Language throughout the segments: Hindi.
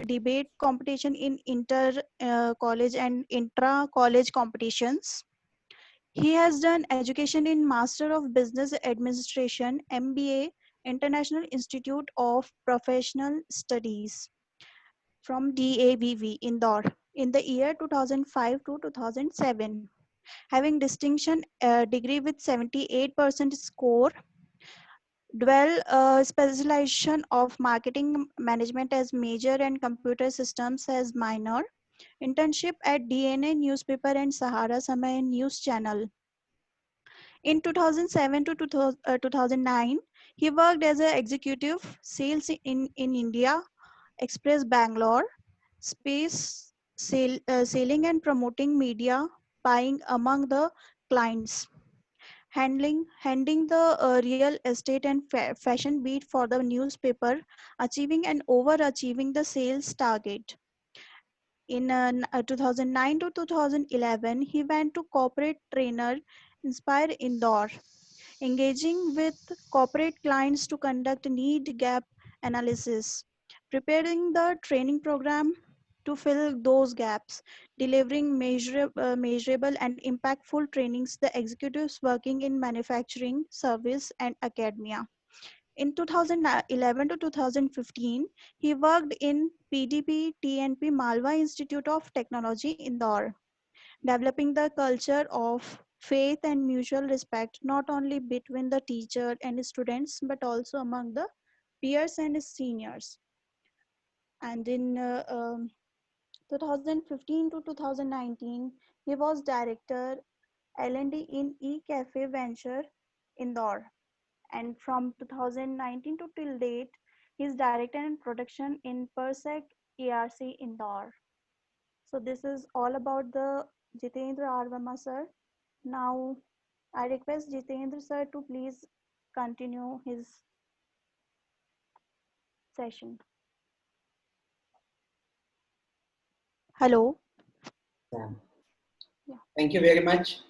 debate competition in inter college and intra college competitions. He has done education in Master of Business Administration, MBA, International Institute of Professional Studies from DAVV Indore in the year 2005 to 2007. Having distinction degree with 78% score, dual specialization of marketing management as major and computer systems as minor, internship at DNA newspaper and Sahara Samay news channel. In 2007 to 2009, he worked as an executive sales in India, Express Bangalore, selling and promoting media buying among the clients, handling the real estate and fashion beat for the newspaper, achieving and overachieving the sales target. In 2009 to 2011, he went to corporate trainer Inspire Indore, engaging with corporate clients to conduct need gap analysis, preparing the training program to fill those gaps, delivering measurable and impactful trainings to the executives working in manufacturing, service, and academia. In 2011 to 2015, he worked in PDP TNP Malwa Institute of Technology, Indore, developing the culture of faith and mutual respect not only between the teacher and students but also among the peers and seniors. And in 2015 to 2019, he was director L&D in eCafe Venture Indore. And from 2019 to till date, he is director in production in Persec ARC Indore. So this is all about the Jitendra R. Verma sir. Now I request Jitendra sir to please continue his session. Hello. Yeah. Yeah. Thank you very much.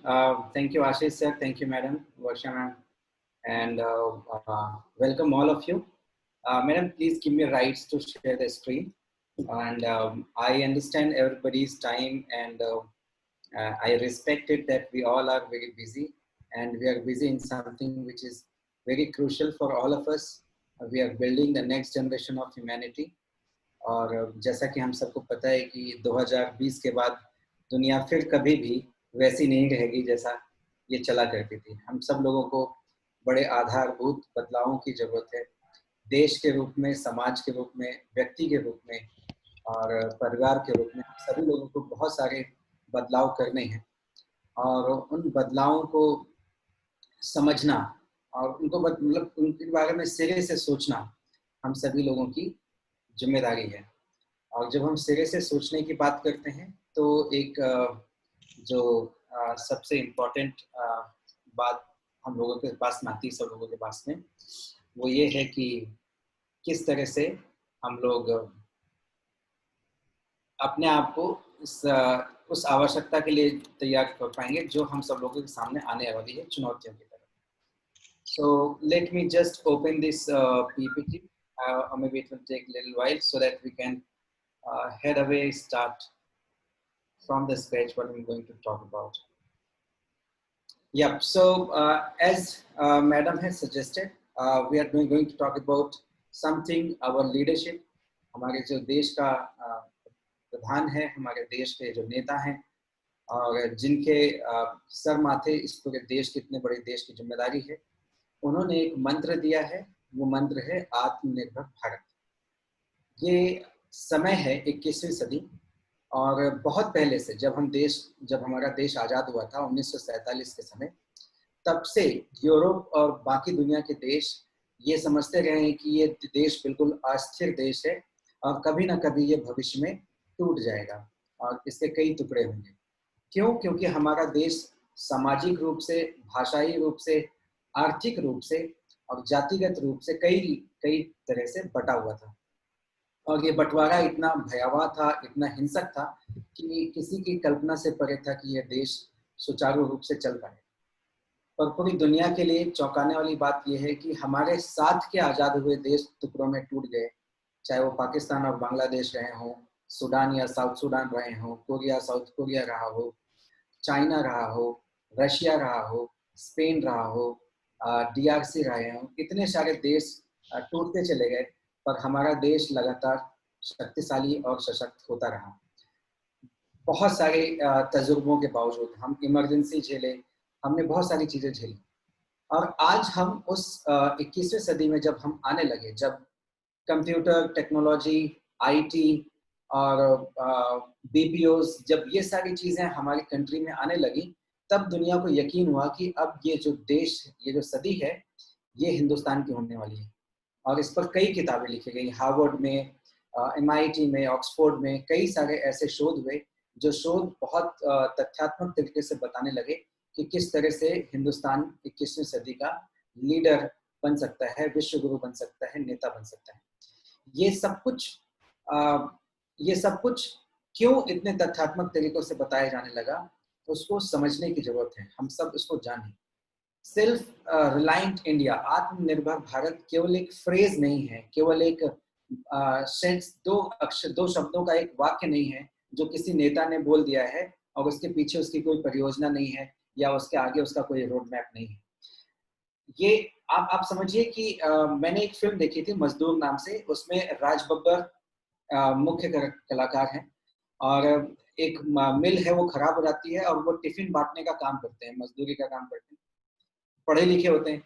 Thank you, Ashish sir. Thank you, Madam Varsha ma'am. And welcome all of you. Madam, please give me rights to share the screen. And I understand everybody's time, and I respect it that we all are very busy, and we are busy in something which is very crucial for all of us. We are building the next generation of humanity. और जैसा कि हम सबको पता है कि 2020 के बाद दुनिया फिर कभी भी वैसी नहीं रहेगी जैसा ये चला करती थी। हम सब लोगों को बड़े आधारभूत बदलावों की जरूरत है, देश के रूप में, समाज के रूप में, व्यक्ति के रूप में और परिवार के रूप में। सभी लोगों को बहुत सारे बदलाव करने हैं और उन बदलावों को समझना और उनको मतलब उनके बारे में सिरे से सोचना हम सभी लोगों की जिम्मेदारी है। और जब हम सिरे से सोचने की बात करते हैं तो एक जो सबसे इम्पोर्टेंट बात हम लोगों के पास में आती है, सब लोगों के पास में, वो ये है कि किस तरह से हम लोग अपने आप को उस आवश्यकता के लिए तैयार कर पाएंगे जो हम सब लोगों के सामने आने वाली है, चुनौतियों की तरफ। So let me just open this PPT. Or maybe it will take a little while so that we can head away, start from this page what I'm going to talk about. Yep. So as Madam has suggested, we are going to talk about something, our leadership. हमारे जो देश का प्रधान है, हमारे देश के जो नेता हैं और जिनके सर माथे इस पूरे देश के इतने बड़े देश की जिम्मेदारी है, उन्होंने एक मंत्र दिया है। वो मंत्र है आत्मनिर्भर भारत। ये समय है 21वीं सदी और बहुत पहले से जब हमारा देश आज़ाद हुआ था 1947 के समय, तब से यूरोप और बाकी दुनिया के देश ये समझते रहे हैं कि ये देश बिल्कुल अस्थिर देश है और कभी ना कभी ये भविष्य में टूट जाएगा और इसके कई टुकड़े होंगे। क्यों? क्योंकि हमारा देश सामाजिक रूप से, भाषाई रूप से, आर्थिक रूप से और जातिगत रूप से कई तरह से बटा हुआ था और ये बंटवारा इतना भयावह था, इतना हिंसक था कि किसी की कल्पना से परे था कि यह देश सुचारू रूप से चल पाए। और पूरी दुनिया के लिए चौंकाने वाली बात यह है कि हमारे साथ के आज़ाद हुए देश टुकड़ों में टूट गए चाहे वो पाकिस्तान और बांग्लादेश रहे हों, सूडान या साउथ सूडान रहे हों, कोरिया साउथ कोरिया रहा हो, चाइना रहा हो, रशिया रहा हो, स्पेन रहा हो, DRC रहे हो, इतने सारे देश टूटते चले गए, पर हमारा देश लगातार शक्तिशाली और सशक्त होता रहा। बहुत सारे तजुर्बों के बावजूद हम इमरजेंसी झेले, हमने बहुत सारी चीज़ें झेली, और आज हम उस 21वीं सदी में जब हम आने लगे, जब कंप्यूटर टेक्नोलॉजी, IT और BPOs, जब ये सारी चीज़ें हमारी कंट्री में आने लगी, तब दुनिया को यकीन हुआ कि अब ये जो देश, ये जो सदी है, ये हिंदुस्तान की होने वाली है। और इस पर कई किताबें लिखी गई, हार्वर्ड में, MIT में, ऑक्सफोर्ड में कई सारे ऐसे शोध हुए, जो शोध बहुत तथ्यात्मक तरीके से बताने लगे कि किस तरह से हिंदुस्तान 21वीं सदी का लीडर बन सकता है, विश्व गुरु बन सकता है, नेता बन सकता है। ये सब कुछ क्यों इतने तथ्यात्मक तरीकों से बताया जाने लगा, उसको समझने की जरूरत है, हम सब इसको जानें। सेल्फ रिलायंट इंडिया, आत्मनिर्भर भारत, केवल एक फ्रेज नहीं है, केवल एक सेंस, दो शब्दों का एक वाक्य नहीं है जो किसी नेता ने बोल दिया है और उसके पीछे उसकी कोई परियोजना नहीं है या उसके आगे उसका कोई रोड मैप नहीं है। ये आप समझिए कि मैंने एक फिल्म देखी थी मजदूर नाम से, उसमें राज बब्बर मुख्य कलाकार हैं, और एक मिल है वो खराब हो जाती है और वो टिफिन बांटने का काम करते हैं, मजदूरी का काम करते हैं, पढ़े लिखे होते हैं,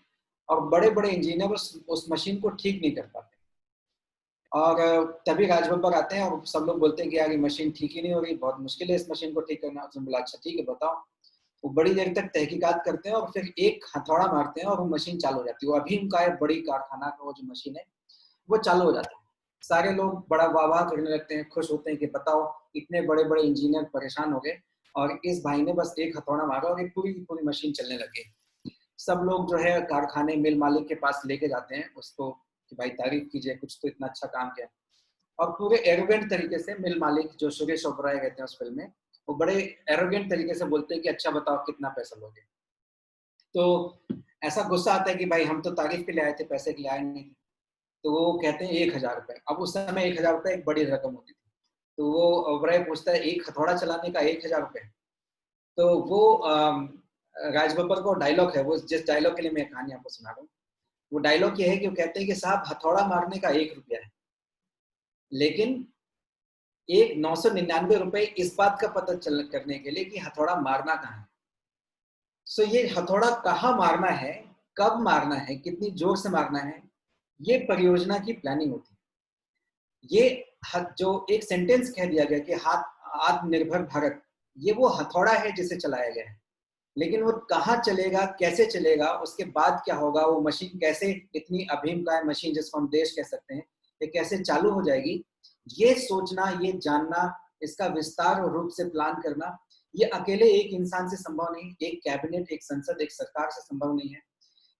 और बड़े बड़े इंजीनियर उस मशीन को ठीक नहीं कर पाते, और तभी राज बब्बर आते हैं और सब लोग बोलते हैं कि यार ये मशीन ठीक ही नहीं हो रही, बहुत मुश्किल है इस मशीन को ठीक करना। उसने बोला अच्छा ठीक है बताओ। वो बड़ी देर तक तहकीकात करते हैं और फिर एक हथौड़ा मारते हैं और वो मशीन चालू हो जाती है। वो अभी का बड़ी कारखाना का वो जो मशीन है वो चालू हो जाता है। सारे लोग बड़ा वाह करने लगते हैं, खुश होते हैं कि बताओ इतने बड़े बड़े इंजीनियर परेशान हो गए और इस भाई ने बस एक हथौड़ा मारा और एक पूरी की पूरी मशीन चलने लगी। सब लोग जो है कारखाने मिल मालिक के पास लेके जाते हैं उसको कि भाई तारीफ कीजिए, कुछ तो इतना अच्छा काम किया। और पूरे एरोगेंट तरीके से मिल मालिक, जो सुरेश ओबराय कहते हैं उस फिल्म में, वो बड़े एरोगेंट तरीके से बोलते हैं कि अच्छा बताओ कितना पैसा लोगे। तो ऐसा गुस्सा आता है कि भाई हम तो तारीफ के लिए आए थे, पैसे के लिए आए नहीं। तो वो कहते हैं 1000 रुपए। अब उस समय 1000 रुपए एक बड़ी रकम होती थी। तो वो ओबराय पूछता है एक हथौड़ा चलाने का 1000 रुपए। तो वो राज बब्बर को डायलॉग है, वो जिस डायलॉग के लिए मैं कहानी आपको सुना रहा हूँ, वो डायलॉग ये है कि वो कहते हैं कि साहब हथौड़ा मारने का 1 रुपया है, लेकिन एक 999 रुपए इस बात का पता चल करने के लिए कि हथौड़ा मारना कहाँ है। सो ये हथौड़ा कहाँ मारना है, कब मारना है, कितनी जोर से मारना है, ये परियोजना की प्लानिंग होती है। ये जो एक सेंटेंस कह दिया गया कि आत्मनिर्भर भारत, ये वो हथौड़ा है जिसे चलाया गया है, लेकिन वो कहाँ चलेगा, कैसे चलेगा, उसके बाद क्या होगा, वो मशीन कैसे, इतनी अभीमकाय मशीन जिसको हम देश कह सकते हैं, ये कैसे चालू हो जाएगी, ये सोचना, ये जानना, इसका विस्तार और रूप से प्लान करना, ये अकेले एक इंसान से संभव नहीं, एक कैबिनेट, एक संसद, एक सरकार से संभव नहीं है।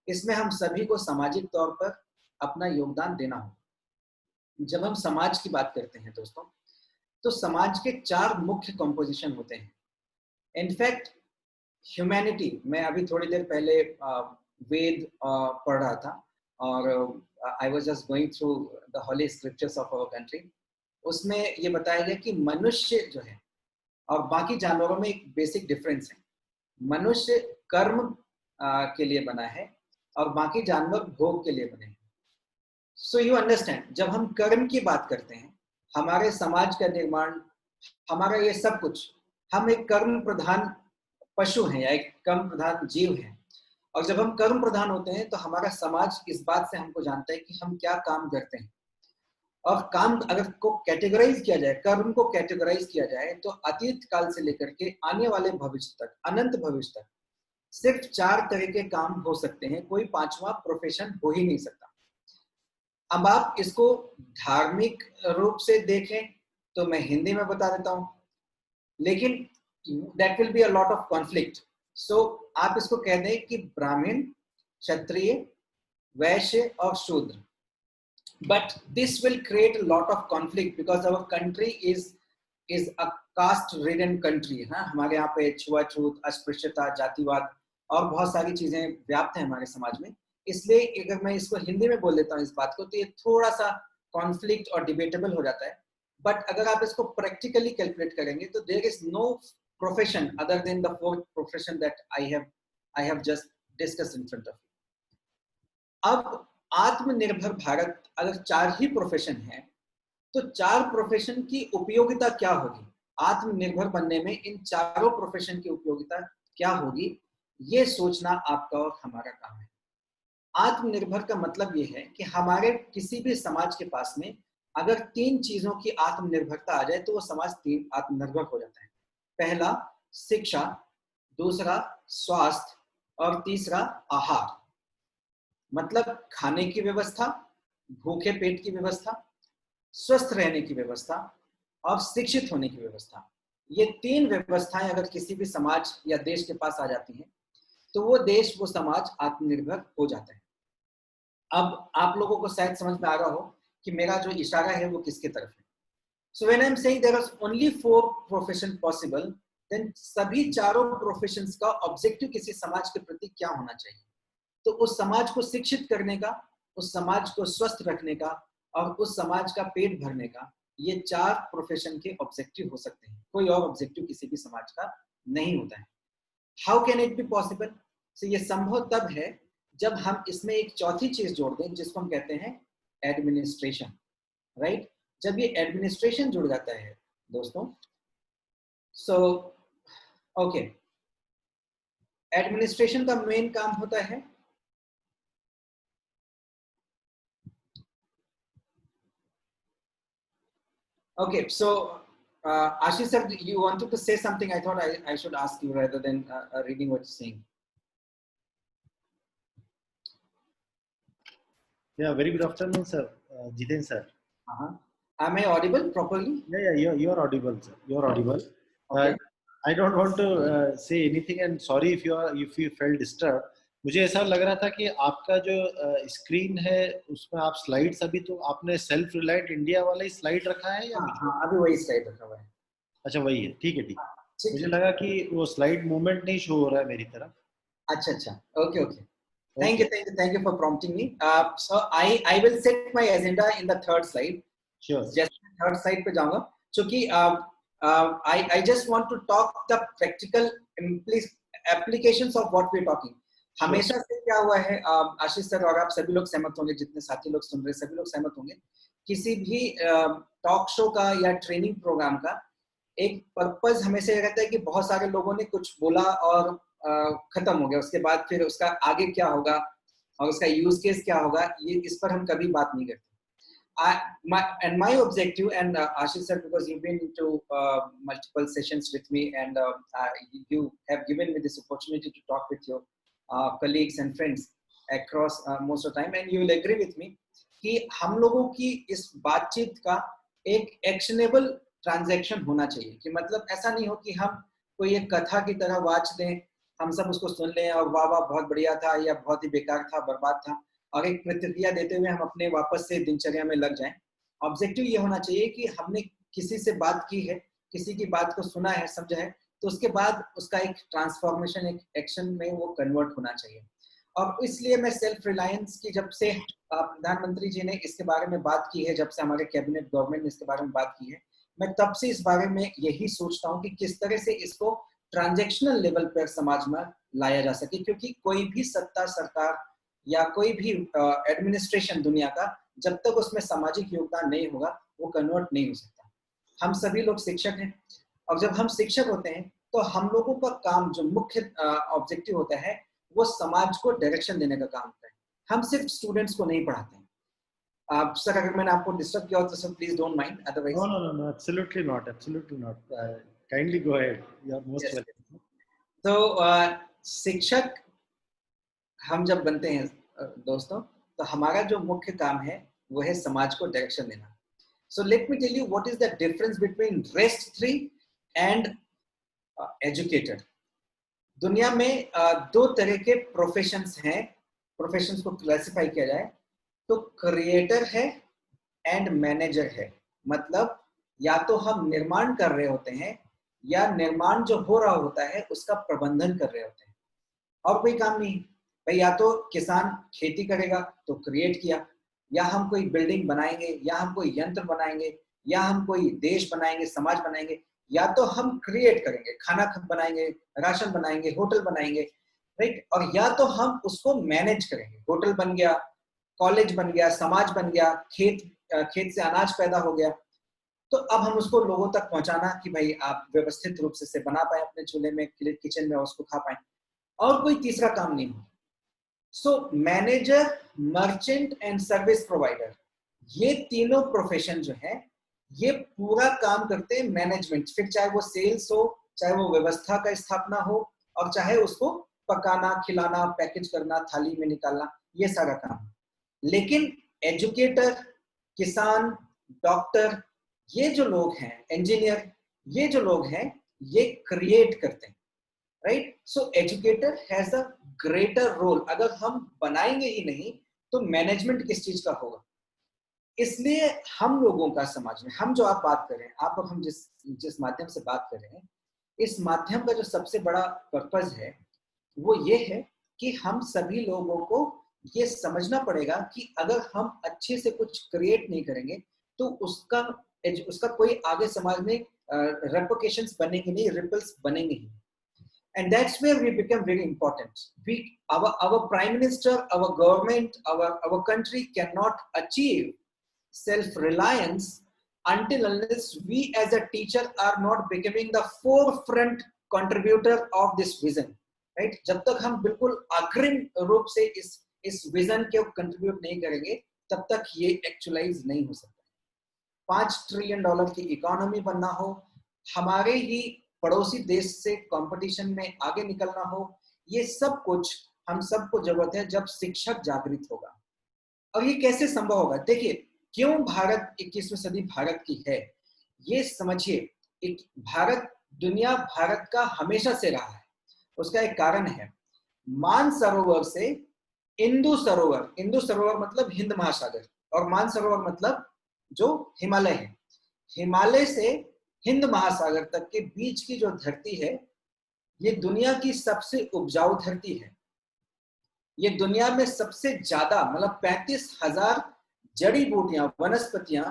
इसमें हम सभी को सामाजिक तौर पर अपना योगदान देना होगा। जब हम समाज की बात करते हैं दोस्तों, तो समाज के 4 मुख्य कंपोजिशन होते हैं। इनफैक्ट ह्यूमैनिटी, मैं अभी थोड़ी देर पहले वेद पढ़ रहा था और I was just going through the holy scriptures of our country. उसमें ये बताया गया कि मनुष्य जो है और बाकी जानवरों में एक बेसिक डिफरेंस है। मनुष्य कर्म के लिए बना है और बाकी जानवर भोग के लिए बने हैं। सो यू अंडरस्टैंड, जब हम कर्म की बात करते हैं, हमारे समाज का निर्माण, हमारा ये सब कुछ, हम एक कर्म प्रधान पशु हैं या एक कर्म प्रधान जीव हैं। और जब हम कर्म प्रधान होते हैं तो हमारा समाज इस बात से हमको जानता है कि हम क्या काम करते हैं। और काम अगर को कैटेगराइज किया जाए, कर्म को कैटेगराइज किया जाए, तो अतीत काल से लेकर के आने वाले भविष्य तक, अनंत भविष्य तक सिर्फ 4 तरह के काम हो सकते हैं, कोई 5वां प्रोफेशन हो ही नहीं सकता। अब आप इसको धार्मिक रूप से देखें तो मैं हिंदी में बता देता हूं, लेकिन that will be a lot of conflict. So आप इसको कह दें कि ब्राह्मण, क्षत्रिय, वैश्य और शूद्र। But this will create a lot of conflict because our country is a caste-ridden country. हाँ, हमारे यहाँ पे छुआछूत, अस्पृश्यता, जातिवाद और बहुत सारी चीजें व्याप्त हैं हमारे समाज में। इसलिए अगर मैं इसको हिंदी में बोल देता हूँ इस बात को, तो ये थोड़ा सा कॉन्फ्लिक्ट और डिबेटेबल हो जाता है, बट अगर आप इसको प्रैक्टिकली कैलकुलेट करेंगे तो there is no profession other than the fourth profession that I have just discussed in front of you. अब आत्मनिर्भर भारत अगर 4 ही प्रोफेशन है तो 4 प्रोफेशन की उपयोगिता क्या होगी, आत्मनिर्भर बनने में इन चारों प्रोफेशन की उपयोगिता क्या होगी, ये सोचना आपका और हमारा काम है। आत्मनिर्भर का मतलब ये है कि हमारे किसी भी समाज के पास में अगर 3 चीजों की आत्मनिर्भरता आ जाए तो वो समाज 3 आत्मनिर्भर हो जाता है। पहला शिक्षा, दूसरा स्वास्थ्य और तीसरा आहार। मतलब खाने की व्यवस्था, भूखे पेट की व्यवस्था, स्वस्थ रहने की व्यवस्था और शिक्षित होने की व्यवस्था। ये 3 व्यवस्थाएं अगर किसी भी समाज या देश के पास आ जाती हैं तो वो देश, वो समाज आत्मनिर्भर हो जाता है। अब आप लोगों को शायद समझ में आ रहा हो कि मेरा जो इशारा है वो किसके तरफ है। So when I am saying there are only 4 profession possible, then सभी चारों प्रोफेशंस का ऑब्जेक्टिव किसी समाज के प्रति क्या होना चाहिए। तो उस समाज को शिक्षित करने का, उस समाज को स्वस्थ रखने का और उस समाज का पेट भरने का, ये 4 प्रोफेशन के ऑब्जेक्टिव हो सकते हैं। कोई और ऑब्जेक्टिव किसी भी समाज का नहीं होता है। How can it be possible? So ये संभव तब है जब हम इसमें एक चौथी चीज जोड़ दें जिसको हम कहते हैं एडमिनिस्ट्रेशन, राइट? जब ये एडमिनिस्ट्रेशन जुड़ जाता है दोस्तों, सो ओके, एडमिनिस्ट्रेशन का मेन काम होता है okay, so Ashish sir, you wanted to say something. I thought I should ask you rather than reading what you're saying. Yeah, very good afternoon, sir. Jiten sir. Am I audible properly? Yeah, you're audible, sir. You're audible. Okay. I don't want to say anything, and sorry if you felt disturbed. मुझे ऐसा लग रहा था कि आपका जो स्क्रीन है उसमें आप स्लाइड्स, अभी तो आपने सेल्फ रिलायंट इंडिया वाला ही स्लाइड रखा है या हाँ, अभी वही स्लाइड रखा हुआ है। अच्छा वही है, ठीक है ठीक। मुझे लगा कि वो स्लाइड मूवमेंट नहीं शो हो रहा है मेरी तरफ। अच्छा, okay. Thank you for prompting me. So I will set my agenda in the third slide. Sure. जैसे थर्ड स्लाइड पे जाऊंगा, क्योंकि I just want to talk the practical applications of what we are talking. हमेशा से क्या हुआ है आशीष सर और आप सभी लोग सहमत होंगे, जितने साथी लोग सुन रहे सभी लोग सहमत होंगे, किसी भी टॉक शो का या ट्रेनिंग प्रोग्राम का एक पर्पस हमेशा ये रहता है कि बहुत सारे लोगों ने कुछ बोला और खत्म हो गया, उसके बाद फिर उसका आगे क्या होगा और उसका यूज केस क्या होगा, ये इस पर हम कभी बात नहीं करते। My objective, and Ashish sir, because you've been to multiple sessions with me, and you have given me this opportunity to talk with your colleagues and friends across most of the time, and you will agree with me कि हम लोगों की इस बातचीत का एक एक्शनेबल ट्रांजैक्शन होना चाहिए। कि मतलब ऐसा नहीं हो कि हम कोई एक कथा की तरह वाच दें, हम सब उसको सुन लें और वाह वाह बहुत बढ़िया था या बहुत ही बेकार था, बर्बाद था, और एक प्रतिक्रिया देते हुए हम अपने वापस से दिनचर्या में लग जाएं। ऑब्जेक्टिव ये होना चाहिए कि हमने किसी से बात की है, किसी की बात को सुना है, समझा है, तो उसके बाद उसका एक ट्रांसफॉर्मेशन, एक एक्शन में वो कन्वर्ट होना चाहिए। और इसलिए मैं सेल्फ रिलायंस की, जब से प्रधानमंत्री जी ने इसके बारे में बात की है, जब से हमारे कैबिनेट गवर्नमेंट ने इसके बारे में बात की है, मैं तब से इस बारे में यही सोचता हूँ कि किस तरह से इसको ट्रांजैक्शनल लेवल पर समाज में लाया जा सके। क्योंकि कोई भी सत्ता, सरकार या कोई भी एडमिनिस्ट्रेशन दुनिया का, जब तक उसमें सामाजिक योगदान नहीं होगा वो कन्वर्ट नहीं हो सकता। हम सभी लोग शिक्षक हैं, और जब हम शिक्षक होते हैं तो हम लोगों का काम, जो मुख्य ऑब्जेक्टिव होता है, वो समाज को डायरेक्शन देने का काम होता है। हम सिर्फ स्टूडेंट्स को नहीं पढ़ाते हैं। सर, अगर मैंने आपको डिस्टर्ब किया हो तो sir please don't mind, otherwise. No, absolutely not. Kindly go ahead. You are most welcome. तो शिक्षक हम जब बनते हैं दोस्तों, तो हमारा जो मुख्य काम है वो है समाज को डायरेक्शन देना। So let me tell you what is the difference between rest three and educator. दुनिया में 2 तरह के प्रोफेशंस हैं। प्रोफेशंस को क्लासिफाई किया जाए तो क्रिएटर है एंड मैनेजर है। मतलब या तो हम निर्माण कर रहे होते हैं या निर्माण जो हो रहा होता है उसका प्रबंधन कर रहे होते हैं, और कोई काम नहीं भाई। या तो किसान खेती करेगा तो क्रिएट किया, या हम कोई बिल्डिंग बनाएंगे, या हम कोई यंत्र बनाएंगे, या हम कोई देश बनाएंगे, समाज बनाएंगे, या तो हम क्रिएट करेंगे, खाना बनाएंगे, राशन बनाएंगे, होटल बनाएंगे, राइट, और या तो हम उसको मैनेज करेंगे। होटल बन गया, कॉलेज बन गया, समाज बन गया, खेत से अनाज पैदा हो गया, तो अब हम उसको लोगों तक पहुंचाना कि भाई आप व्यवस्थित रूप से बना पाए अपने चूल्हे में, किचन में उसको खा पाए, और कोई तीसरा काम नहीं हो। So manager, merchant and service provider, ये तीनों प्रोफेशन जो है ये पूरा काम करते हैं मैनेजमेंट। फिर चाहे वो सेल्स हो, चाहे वो व्यवस्था का स्थापना हो, और चाहे उसको पकाना, खिलाना, पैकेज करना, थाली में निकालना, ये सारा काम। लेकिन एजुकेटर, किसान, डॉक्टर, ये जो लोग हैं, इंजीनियर, ये जो लोग हैं ये क्रिएट करते हैं, right. So educator has a greater role. अगर हम बनाएंगे ही नहीं तो मैनेजमेंट किस चीज का होगा? इसलिए हम लोगों का समाज में, हम जो आप बात कर रहे हैं, आप और हम जिस माध्यम से बात कर रहे हैं, इस माध्यम का जो सबसे बड़ा पर्पस है वो ये है कि हम सभी लोगों को ये समझना पड़ेगा कि अगर हम अच्छे से कुछ क्रिएट नहीं करेंगे तो उसका कोई आगे समाज में रेपरकशंस बनेंगे नहीं, रिपल्स बनेंगे ही। And that's where we become very important. Our prime minister, our government, our country cannot achieve self-reliance until unless we as a teacher are not becoming the forefront contributor of this vision, right? जब तक हम बिल्कुल अग्रिम रूप से इस विजन को कंट्रीब्यूट नहीं करेंगे तब तक ये एक्चुअलाइज नहीं हो सकता। $5 ट्रिलियन की इकोनॉमी बनना हो, हमारे ही पड़ोसी देश से कंपटीशन में आगे निकलना हो, ये सब कुछ हम सबको जरूरत है जब शिक्षक जागृत होगा। और ये कैसे संभव होगा? देखिए, क्यों भारत 21वीं सदी भारत की है ये समझिए। भारत, दुनिया भारत का हमेशा से रहा है। उसका एक कारण है, मानसरोवर से इंदु सरोवर, इंदु सरोवर मतलब हिंद महासागर, और मानसरोवर मतलब जो हिमालय है, हिमालय से हिंद महासागर तक के बीच की जो धरती है ये दुनिया की सबसे उपजाऊ धरती है। ये दुनिया में सबसे ज्यादा, मतलब 35,000 जड़ी बूटियां, वनस्पतियां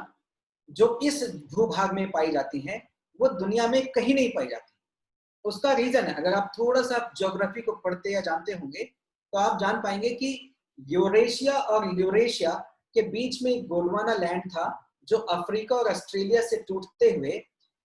जो इस भूभाग में पाई जाती हैं वो दुनिया में कहीं नहीं पाई जाती। उसका रीजन है, अगर आप थोड़ा सा ज्योग्राफी को पढ़ते या जानते होंगे तो आप जान पाएंगे कि यूरेशिया और यूरेशिया के बीच में गोंडवाना लैंड था जो अफ्रीका और ऑस्ट्रेलिया से टूटते हुए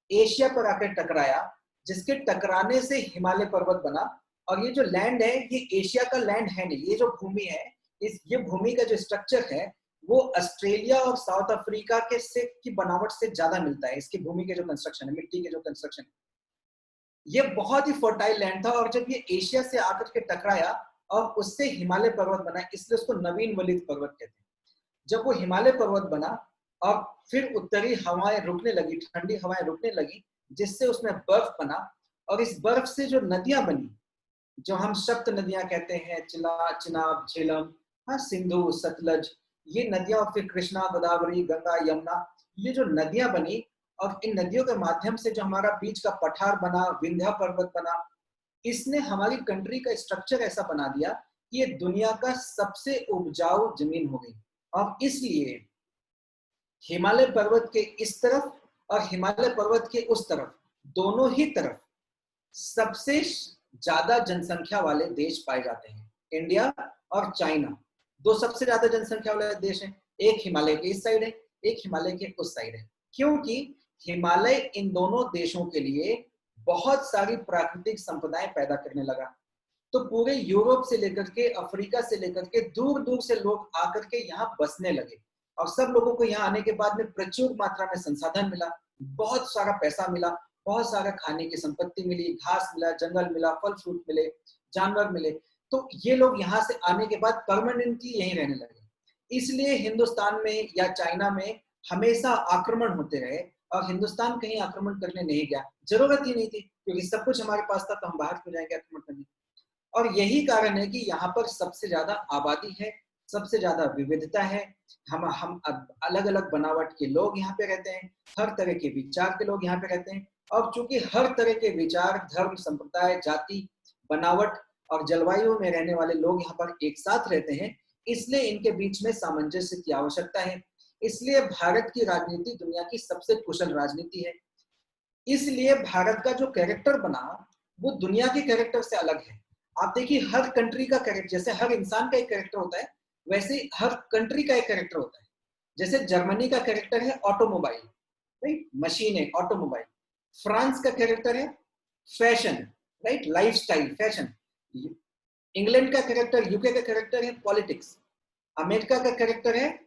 एशिया पर आकर टकराया, जिसके टकराने से हिमालय पर्वत बना। और ये जो लैंड है ये एशिया का लैंड है नहीं, ये जो भूमि है, ये भूमि का जो स्ट्रक्चर है वो ऑस्ट्रेलिया और साउथ अफ्रीका के की बनावट से ज्यादा मिलता है। इसकी भूमि के जो कंस्ट्रक्शन है, मिट्टी के जो कंस्ट्रक्शन है, ये बहुत ही फर्टाइल लैंड था। और जब ये एशिया से आकर के टकराया और उससे हिमालय पर्वत बना, इसलिए उसको नवीन वलित पर्वत कहते हैं। जब वो हिमालय पर्वत बना और फिर उत्तरी हवाएं रुकने लगी, ठंडी हवाएं रुकने लगी, जिससे उसमें बर्फ बना, और इस बर्फ से जो नदियां बनी, जो हम सप्त नदियां कहते हैं, चिनाब, झेलम, हाँ, सिंधु, सतलज, ये नदियां, और फिर कृष्णा, गोदावरी, गंगा, यमुना, ये जो नदियां बनी, और इन नदियों के माध्यम से जो हमारा बीच का पठार बना, विंध्या पर्वत बना, इसने हमारी कंट्री का स्ट्रक्चर ऐसा बना दिया कि ये दुनिया का सबसे उपजाऊ जमीन हो गई। और इसलिए हिमालय पर्वत के इस तरफ और हिमालय पर्वत के उस तरफ, दोनों ही तरफ सबसे ज्यादा जनसंख्या वाले देश पाए जाते हैं। इंडिया और चाइना दो सबसे ज्यादा जनसंख्या वाले देश हैं। एक हिमालय के इस साइड है, एक हिमालय के उस साइड है, क्योंकि हिमालय इन दोनों देशों के लिए बहुत सारी प्राकृतिक संपदाएं पैदा करने लगा। तो पूरे यूरोप से लेकर के, अफ्रीका से लेकर के, दूर दूर से लोग आकर के यहाँ बसने लगे, और सब लोगों को यहाँ आने के बाद में प्रचुर मात्रा में संसाधन मिला, बहुत सारा पैसा मिला, बहुत सारा खाने की संपत्ति मिली, घास मिला, जंगल मिला, फल फ्रूट मिले, जानवर मिले। तो ये लोग यहाँ से आने के बाद परमानेंटली यहीं रहने लगे। इसलिए हिंदुस्तान में या चाइना में हमेशा आक्रमण होते रहे, और हिंदुस्तान कहीं आक्रमण करने नहीं गया, जरूरत ही नहीं थी, क्योंकि सब कुछ हमारे पास था, तो हम बाहर क्यों जाएंगे आक्रमण करने। और यही कारण है कि यहाँ पर सबसे ज्यादा आबादी है, सबसे ज्यादा विविधता है। हम अलग अलग बनावट के लोग यहाँ पे रहते हैं, हर तरह के विचार के लोग यहाँ पे रहते हैं। और चूंकि हर तरह के विचार, धर्म, संप्रदाय, जाति, बनावट और जलवायु में रहने वाले लोग यहाँ पर एक साथ रहते हैं, इसलिए इनके बीच में सामंजस्य की आवश्यकता है। इसलिए भारत की राजनीति दुनिया की सबसे कुशल राजनीति है। इसलिए भारत का जो कैरेक्टर बना वो दुनिया के कैरेक्टर से अलग है। आप देखिए हर कंट्री का कैरेक्टर, जैसे हर इंसान का एक कैरेक्टर होता है वैसे हर कंट्री का एक कैरेक्टर होता है। जैसे जर्मनी का कैरेक्टर है ऑटोमोबाइल, राइट, मशीन है ऑटोमोबाइल। फ्रांस का कैरेक्टर है fashion, right, lifestyle, fashion. England का कैरेक्टर, यूके का कैरेक्टर है पॉलिटिक्स। अमेरिका का कैरेक्टर है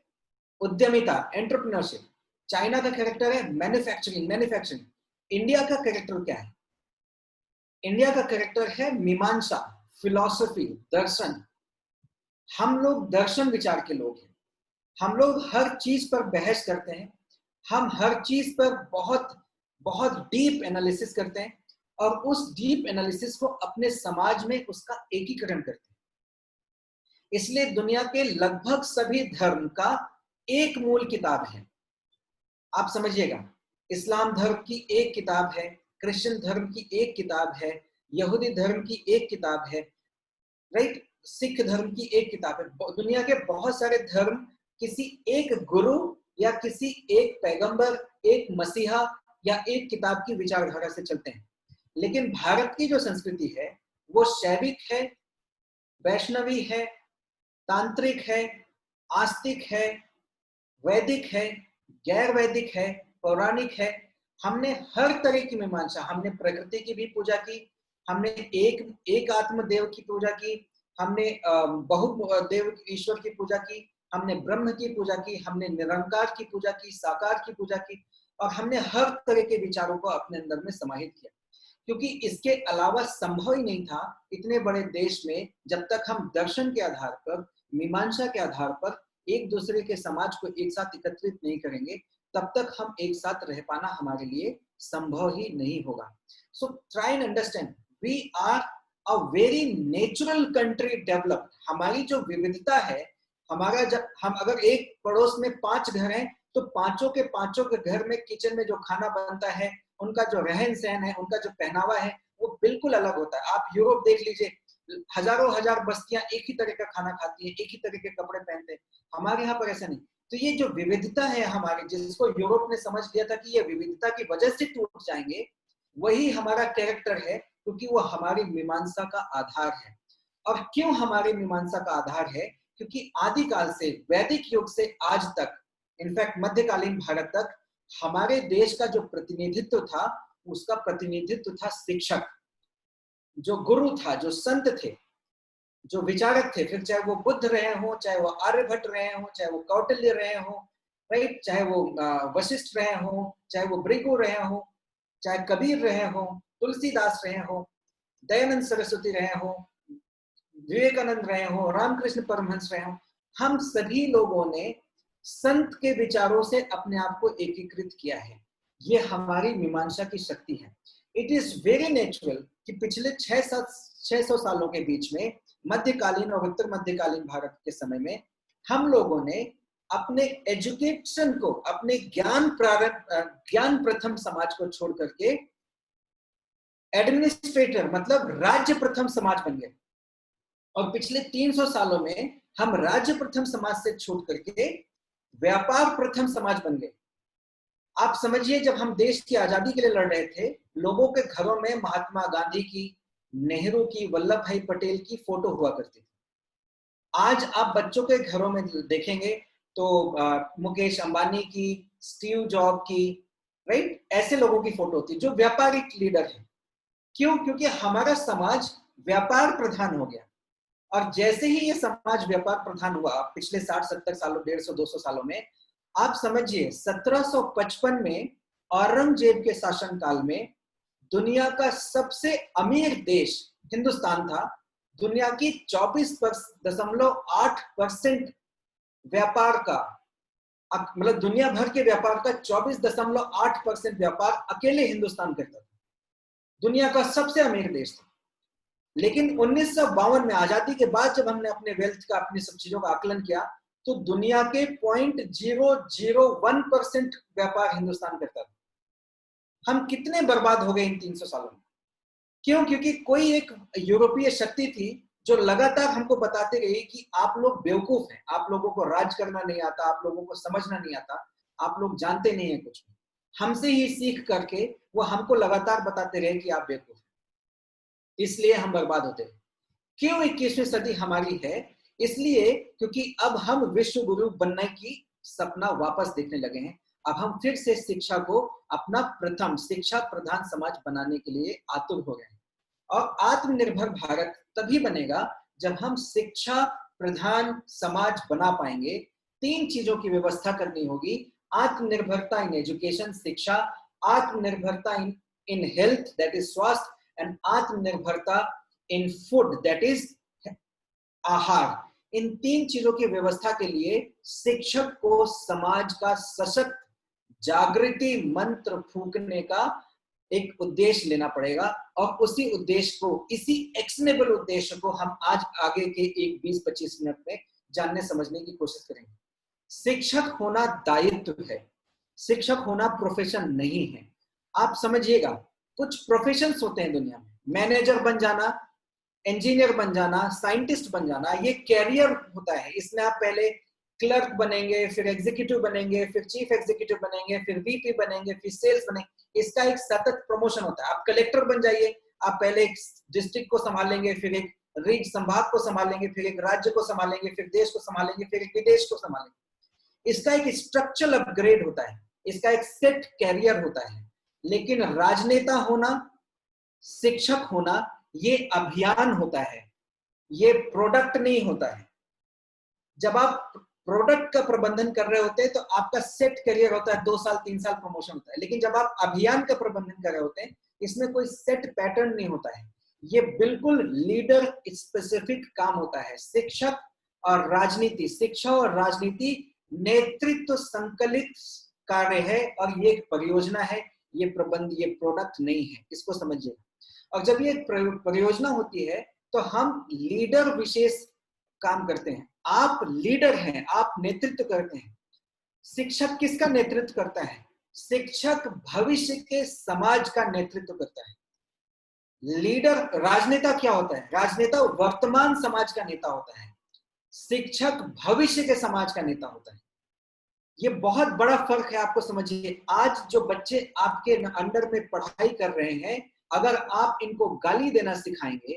उद्यमिता, एंटरप्रेन्योरशिप। चाइना का कैरेक्टर है मैन्युफैक्चरिंग। इंडिया का कैरेक्टर क्या है? इंडिया का कैरेक्टर है मीमांसा, फिलॉसफी, दर्शन। हम लोग दर्शन विचार के लोग हैं। हम लोग हर चीज पर बहस करते हैं, हम हर चीज पर बहुत बहुत डीप एनालिसिस करते हैं और उस डीप एनालिसिस को अपने समाज में उसका एकीकरण करते हैं। इसलिए दुनिया के लगभग सभी धर्म का एक मूल किताब है। आप समझिएगा, इस्लाम धर्म की एक किताब है, क्रिश्चियन धर्म की एक किताब है, यहूदी धर्म की एक किताब है, राइट, सिख धर्म की एक किताब है। दुनिया के बहुत सारे धर्म किसी एक गुरु या किसी एक पैगंबर, एक मसीहा या एक किताब की विचारधारा से चलते हैं। लेकिन भारत की जो संस्कृति है वो शैविक है, वैष्णवी है, तांत्रिक है, आस्तिक है, वैदिक है, गैर वैदिक है, पौराणिक है। हमने हर तरह की मीमांसा, हमने प्रकृति की भी पूजा की, हमने एक आत्मदेव की पूजा की, हमने बहुदेव ईश्वर की पूजा की, हमने ब्रह्म की पूजा की, हमने निरंकार की पूजा की, साकार की पूजा की, और हमने हर तरह के विचारों को अपने अंदर में समाहित किया। क्योंकि इसके अलावा संभव ही नहीं था इतने बड़े देश में, जब तक हम दर्शन के आधार पर, मीमांसा के आधार पर एक दूसरे के समाज को एक साथ एकत्रित नहीं करेंगे, तब तक हम एक साथ रह पाना हमारे लिए संभव ही नहीं होगा। So try and understand, we are a very natural country developed. हमारी जो विविधता है, हमारा जब हम अगर एक पड़ोस में 5 घर हैं तो पांचों के घर में किचन में जो खाना बनता है, उनका जो रहन सहन है, उनका जो पहनावा है वो बिल्कुल अलग होता है। आप यूरोप देख लीजिए, हजारों हजार बस्तियां एक ही तरह का खाना खाती है, एक ही तरह के कपड़े पहनते हैं। हमारे यहाँ पर ऐसा नहीं। तो ये जो विविधता है हमारी, जिसको यूरोप ने समझ लिया था कि ये विविधता की वजह से टूट जाएंगे, वही हमारा कैरेक्टर है, क्योंकि वो हमारी मीमांसा का आधार है। और क्यों हमारी मीमांसा का आधार है? क्योंकि आदिकाल से, वैदिक युग से आज तक, इनफैक्ट मध्यकालीन भारत तक, हमारे देश का जो प्रतिनिधित्व था, उसका प्रतिनिधित्व था शिक्षक, जो गुरु था, जो संत थे, जो विचारक थे। फिर चाहे वो बुद्ध रहे हो, चाहे वो आर्यभट्ट रहे हो, चाहे वो कौटिल्य रहे हो, राइट, चाहे वो वशिष्ठ रहे हो, चाहे वो भृगु रहे हो, चाहे कबीर रहे हो, तुलसीदास रहे हो, दयानंद सरस्वती रहे हो, विवेकानंद रहे हो, रामकृष्ण परमहंस रहे हो। हम सभी लोगों ने संत के विचारों से अपने आप को एकीकृत किया है। ये हमारी मीमांसा की शक्ति है। इट इज वेरी नेचुरल कि पिछले 600 सालों के बीच में, मध्यकालीन और उत्तर मध्यकालीन भारत के समय में, हम लोगों ने अपने एजुकेशन को, अपने ज्ञान प्रथम समाज को छोड़ करके एडमिनिस्ट्रेटर, मतलब राज्य प्रथम समाज बन गए। और पिछले 300 सालों में हम राज्य प्रथम समाज से छूट करके व्यापार प्रथम समाज बन गए। आप समझिए, जब हम देश की आजादी के लिए लड़ रहे थे, लोगों के घरों में महात्मा गांधी की, नेहरू की, वल्लभ भाई पटेल की फोटो हुआ करती थी। आज आप बच्चों के घरों में देखेंगे तो मुकेश अंबानी की, स्टीव जॉब की, राइट, ऐसे लोगों की फोटो होती है जो व्यापारिक लीडर है। क्यों? क्योंकि हमारा समाज व्यापार प्रधान हो गया। और जैसे ही ये समाज व्यापार प्रधान हुआ पिछले 60-70 सालों, 150-200 सालों में, आप समझिए 1755 में औरंगजेब के शासनकाल में दुनिया का सबसे अमीर देश हिंदुस्तान था। दुनिया की 24.8% व्यापार का, मतलब दुनिया भर के व्यापार का 24.8% व्यापार अकेले हिंदुस्तान करता था। दुनिया का सबसे अमीर देश था। लेकिन 1952 में आजादी के बाद जब हमने अपने वेल्थ का, अपनी सब चीजों का आकलन किया, तो दुनिया के 0.001% व्यापार हिंदुस्तान करता था। हम कितने बर्बाद हो गए इन 300 सालों में? क्यों? क्योंकि कोई एक यूरोपीय शक्ति थी जो लगातार हमको बताते रहे कि आप लोग बेवकूफ हैं, आप लोगों को राज करना नहीं आता, आप लोगों को समझना नहीं आता, आप लोग जानते नहीं है कुछ भी। हमसे ही सीख करके वो हमको लगातार बताते रहे कि आप बेवकूफ हैं, इसलिए हम बर्बाद होते रहे। क्यों 21वीं सदी हमारी है? इसलिए क्योंकि अब हम विश्व गुरु बनने की सपना वापस देखने लगे हैं। अब हम फिर से शिक्षा को अपना प्रथम शिक्षा प्रधान समाज बनाने के लिए आतुर हो गए हैं। और आत्मनिर्भर भारत तभी बनेगा जब हम शिक्षा प्रधान समाज बना पाएंगे। 3 चीजों की व्यवस्था करनी होगी: आत्मनिर्भरता इन एजुकेशन शिक्षा, आत्मनिर्भरता इन हेल्थ दैट इज स्वास्थ्य, एंड आत्मनिर्भरता इन फूड दैट इज आहार। इन 3 चीजों की व्यवस्था के लिए शिक्षक को समाज का सशक्त जागृति मंत्र फूंकने का एक उद्देश्य लेना पड़ेगा, और उसी उद्देश्य को, इसी एक्शनेबल उद्देश्य को हम आज आगे के एक 20-25 मिनट में जानने समझने की कोशिश करेंगे। शिक्षक होना दायित्व है, शिक्षक होना प्रोफेशन नहीं है। आप समझिएगा, कुछ प्रोफेशंस होते हैं दुनिया में, मैनेजर बन जाना, इंजीनियर बन जाना, साइंटिस्ट बन जाना, ये कैरियर होता है। इसमें आप पहले क्लर्क बनेंगे, फिर एग्जीक्यूटिव बनेंगे, फिर चीफ एग्जीक्यूटिव बनेंगे, फिर वीपी बनेंगे, फिर सेल्स बनेंगे। इसका एक सतत प्रमोशन होता है। आप कलेक्टर बन जाइए, आप पहले एक डिस्ट्रिक्ट को संभालेंगे, फिर एक रीज संभाग को संभालेंगे, फिर एक राज्य को संभालेंगे, फिर देश को संभालेंगे, फिर एक विदेश को संभालेंगे। इसका एक स्ट्रक्चरल अपग्रेड होता है, इसका एक सेट कैरियर होता है। लेकिन राजनेता होना, शिक्षक होना, ये अभियान होता है, ये प्रोडक्ट नहीं होता है। जब आप प्रोडक्ट का प्रबंधन कर रहे होते हैं तो आपका सेट करियर होता है, 2 साल 3 साल प्रमोशन होता है। लेकिन जब आप अभियान का प्रबंधन कर रहे होते हैं, इसमें कोई सेट पैटर्न नहीं होता है, ये बिल्कुल लीडर स्पेसिफिक काम होता है। शिक्षक और राजनीति, शिक्षा और राजनीति नेतृत्व संकलित कार्य है, और ये एक परियोजना है, ये प्रबंध, ये प्रोडक्ट नहीं है, इसको समझिए। और जब ये परियोजना होती है तो हम लीडर विशेष काम करते हैं। आप लीडर हैं, आप नेतृत्व करते हैं। शिक्षक किसका नेतृत्व करता है? शिक्षक भविष्य के समाज का नेतृत्व करता है। लीडर, राजनेता क्या होता है? राजनेता वर्तमान समाज का नेता होता है, शिक्षक भविष्य के समाज का नेता होता है। ये बहुत बड़ा फर्क है, आपको समझिए। आज जो बच्चे आपके अंडर में पढ़ाई कर रहे हैं, अगर आप इनको गाली देना सिखाएंगे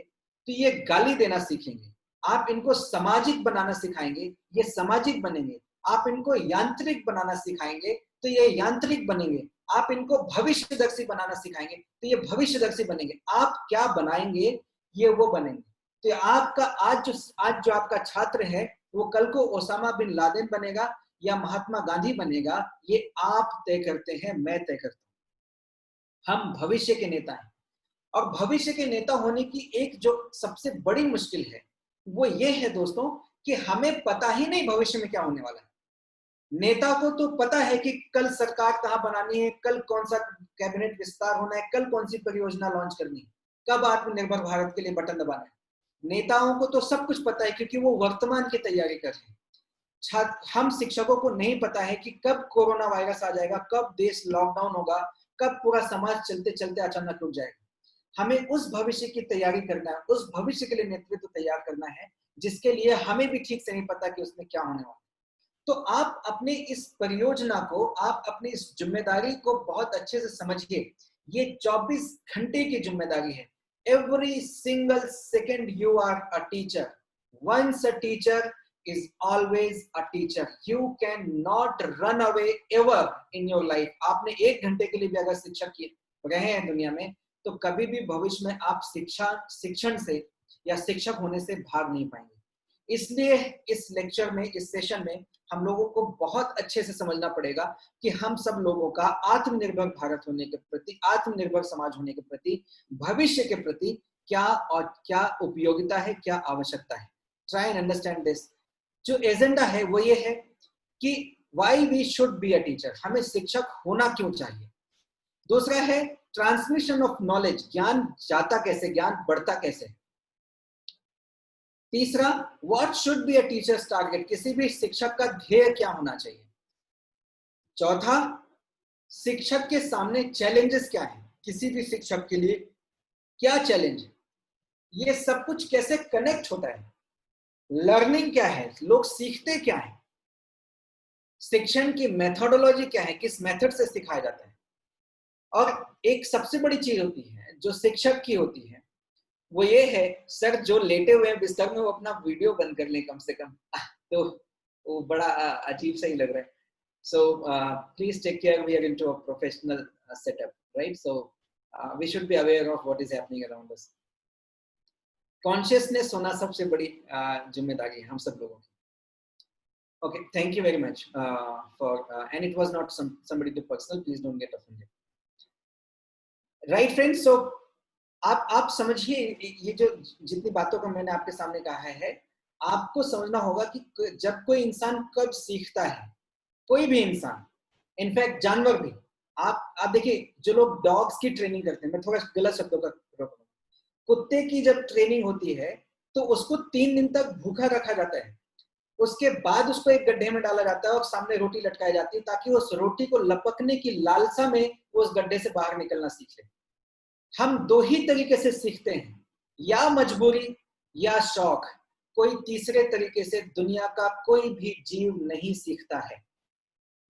तो ये गाली देना सीखेंगे। आप इनको सामाजिक बनाना सिखाएंगे, ये सामाजिक बनेंगे। आप इनको यांत्रिक बनाना सिखाएंगे तो ये यांत्रिक बनेंगे। आप इनको भविष्यदर्शी बनाना सिखाएंगे तो ये भविष्यदर्शी बनेंगे। आप क्या बनाएंगे, ये वो बनेंगे। तो आपका आज जो आपका छात्र है, वो कल को ओसामा बिन लादेन बनेगा या महात्मा गांधी बनेगा, ये आप तय करते हैं, मैं तय करता हूं। हम भविष्य के नेता हैं, और भविष्य के नेता होने की एक जो सबसे बड़ी मुश्किल है वो ये है दोस्तों कि हमें पता ही नहीं भविष्य में क्या होने वाला है। नेता को तो पता है कि कल सरकार कहां बनानी है, कल कौन सा कैबिनेट विस्तार होना है, कल कौन सी परियोजना लॉन्च करनी है, कब आत्मनिर्भर भारत के लिए बटन दबाना है। नेताओं को तो सब कुछ पता है क्योंकि वो वर्तमान की तैयारी कर रहे हैं। हम शिक्षकों को नहीं पता है कि कब कोरोना वायरस आ जाएगा, कब देश लॉकडाउन होगा, कब पूरा समाज चलते चलते अचानक रुक जाएगा। हमें उस भविष्य की तैयारी करना है, उस भविष्य के लिए नेतृत्व तैयार करना है, जिसके लिए हमें भी ठीक से नहीं पता कि उसमें क्या होने वाला है। तो आप अपने इस परियोजना को, आप अपनी इस जिम्मेदारी को बहुत अच्छे से समझिए। ये 24 घंटे की जिम्मेदारी है। Every single second you are a teacher. Once a teacher is always a teacher. You cannot run away ever in your life. आपने 1 घंटे के लिए भी अगर शिक्षक रहे हैं दुनिया में, तो कभी भी भविष्य में आप शिक्षण से या शिक्षक होने से भाग नहीं पाएंगे। इसलिए इस लेक्चर में, इस सेशन में हम लोगों को बहुत अच्छे से समझना पड़ेगा कि हम सब लोगों का आत्मनिर्भर भारत होने के प्रति, आत्मनिर्भर समाज होने के प्रति, भविष्य के प्रति क्या और क्या उपयोगिता है, क्या आवश्यकता है। Try and understand this. जो एजेंडा है वो ये है कि why we should be a teacher, हमें शिक्षक होना क्यों चाहिए। दूसरा है ट्रांसमिशन ऑफ नॉलेज, ज्ञान जाता कैसे, ज्ञान बढ़ता कैसे। तीसरा, what should be a teachers target, किसी भी शिक्षक का ध्येय क्या होना चाहिए। चौथा, शिक्षक के सामने चैलेंजेस क्या है, किसी भी शिक्षक के लिए क्या चैलेंज है। ये सब कुछ कैसे कनेक्ट होता है, लर्निंग क्या है, लोग सीखते क्या है, शिक्षण की मेथोडोलॉजी क्या है, किस मेथड से सिखाया जाता है। और एक सबसे बड़ी चीज होती है जो शिक्षक की होती है, वो ये है, सर जो लेटे हुए हैं बिस्तर में वो अपना वीडियो बंद कर लें कम से कम। तो वो बड़ा अजीब सा ही लग रहा है। So please take care. We are into a professional setup, right? So we should be aware of what is happening around us. Consciousness होना सबसे बड़ी जिम्मेदारी है हम सब लोगों की. Okay, thank you very much for and it was not somebody too personal. Please don't get offended. Right, friends? So आप समझिए, ये जो जितनी बातों का मैंने आपके सामने कहा है, आपको समझना होगा कि जब कोई इंसान कब सीखता है, कोई भी इंसान, इनफैक्ट जानवर भी। आप देखिए, जो लोग डॉग्स की ट्रेनिंग करते हैं, मैं थोड़ा गलत शब्दों का, कुत्ते की जब ट्रेनिंग होती है तो उसको 3 दिन तक भूखा रखा जाता है, उसके बाद उसको एक गड्ढे में डाला जाता है और सामने रोटी लटकाई जाती है ताकि उस रोटी को लपकने की लालसा में वो उस गड्ढे से बाहर निकलना सीख ले। हम 2 ही तरीके से सीखते हैं, या मजबूरी या शौक। कोई तीसरे तरीके से दुनिया का कोई भी जीव नहीं सीखता है।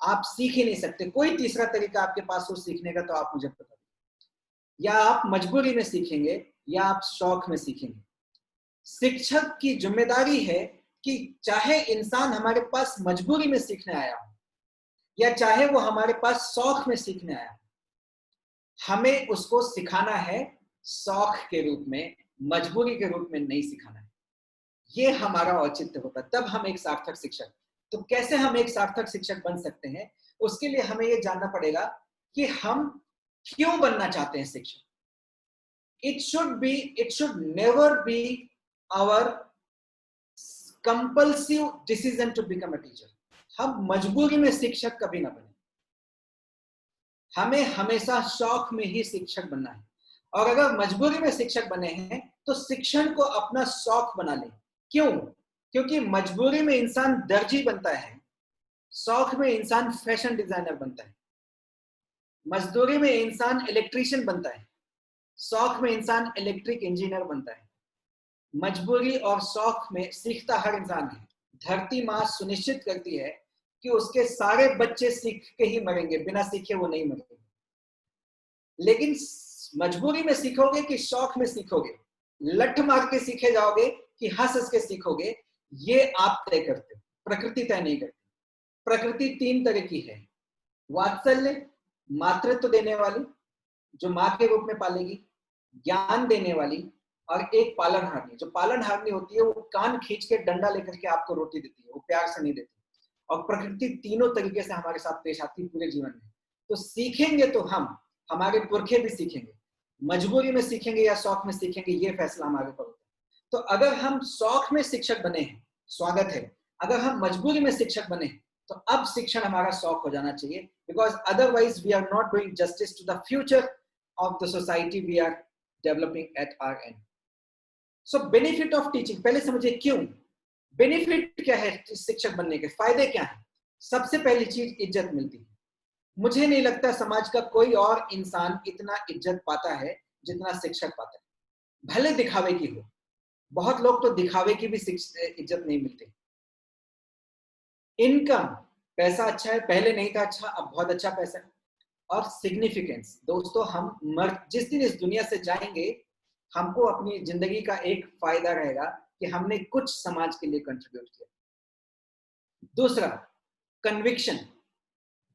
आप सीख ही नहीं सकते, कोई तीसरा तरीका आपके पास हो सीखने का तो आप मुझे बता दीजिए। या आप मजबूरी में सीखेंगे या आप शौक में सीखेंगे। शिक्षक की जिम्मेदारी है कि चाहे इंसान हमारे पास मजबूरी में सीखने आया हो या चाहे वो हमारे पास शौक में सीखने आया हो, हमें उसको सिखाना है शौक के रूप में, मजबूरी के रूप में नहीं सिखाना है। ये हमारा औचित्य होता है, तब हम एक सार्थक शिक्षक। तो कैसे हम एक सार्थक शिक्षक बन सकते हैं, उसके लिए हमें ये जानना पड़ेगा कि हम क्यों बनना चाहते हैं शिक्षक। it should never be our compulsive decision to become a teacher. हम मजबूरी में शिक्षक कभी ना बने, हमें हमेशा शौक में ही शिक्षक बनना है। और अगर मजबूरी में शिक्षक बने हैं तो शिक्षण को अपना शौक बना लें। क्यों? क्योंकि मजबूरी में इंसान दर्जी बनता है, शौक में इंसान फैशन डिजाइनर बनता है। मजदूरी में इंसान इलेक्ट्रीशियन बनता है, शौक में इंसान इलेक्ट्रिक इंजीनियर बनता है। मजबूरी और शौक में सीखता हर इंसान है। धरती माँ सुनिश्चित करती है कि उसके सारे बच्चे सीख के ही मरेंगे, बिना सीखे वो नहीं मरेंगे। लेकिन मजबूरी में सीखोगे कि शौक में सीखोगे, लठ मार के सीखे जाओगे कि हंस हंस के सीखोगे, ये आप तय करते हो, प्रकृति तय नहीं करती। प्रकृति 3 तरह की है, वात्सल्य, मातृत्व देने वाली जो माँ के रूप में पालेगी, ज्ञान देने वाली, और एक पालनहारनी। जो पालनहारनी होती है वो कान खींच के डंडा लेकर के आपको रोटी देती है, वो प्यार से नहीं देती। और प्रकृति तीनों तरीके से हमारे साथ पेश आती है पूरे जीवन में। तो सीखेंगे तो हम, हमारे पुरखे भी सीखेंगे, मजबूरी में सीखेंगे या शौक में सीखेंगे, ये फैसला हमारे ऊपर होता है। तो अगर हम शौक में शिक्षक बने हैं, स्वागत है। अगर हम मजबूरी में शिक्षक बने हैं तो अब शिक्षण हमारा शौक हो जाना चाहिए, because otherwise we are not doing justice to the future of the society we are developing at our end. So benefit of teaching, पहले समझिए क्यों, बेनिफिट क्या है शिक्षक बनने के, फायदे क्या है। सबसे पहली चीज, इज्जत मिलती है। मुझे नहीं लगता समाज का कोई और इंसान इतना इज्जत पाता है जितना शिक्षक पाता है, भले दिखावे की हो। बहुत लोग तो दिखावे की भी इज्जत नहीं मिलती। इनकम, पैसा अच्छा है, पहले नहीं था अच्छा, अब बहुत अच्छा पैसा है। और सिग्निफिकेंस, दोस्तों हम जिस दिन इस दुनिया से जाएंगे, हमको अपनी जिंदगी का एक फायदा रहेगा कि हमने कुछ समाज के लिए कंट्रीब्यूट किया। दूसरा, कन्विक्शन,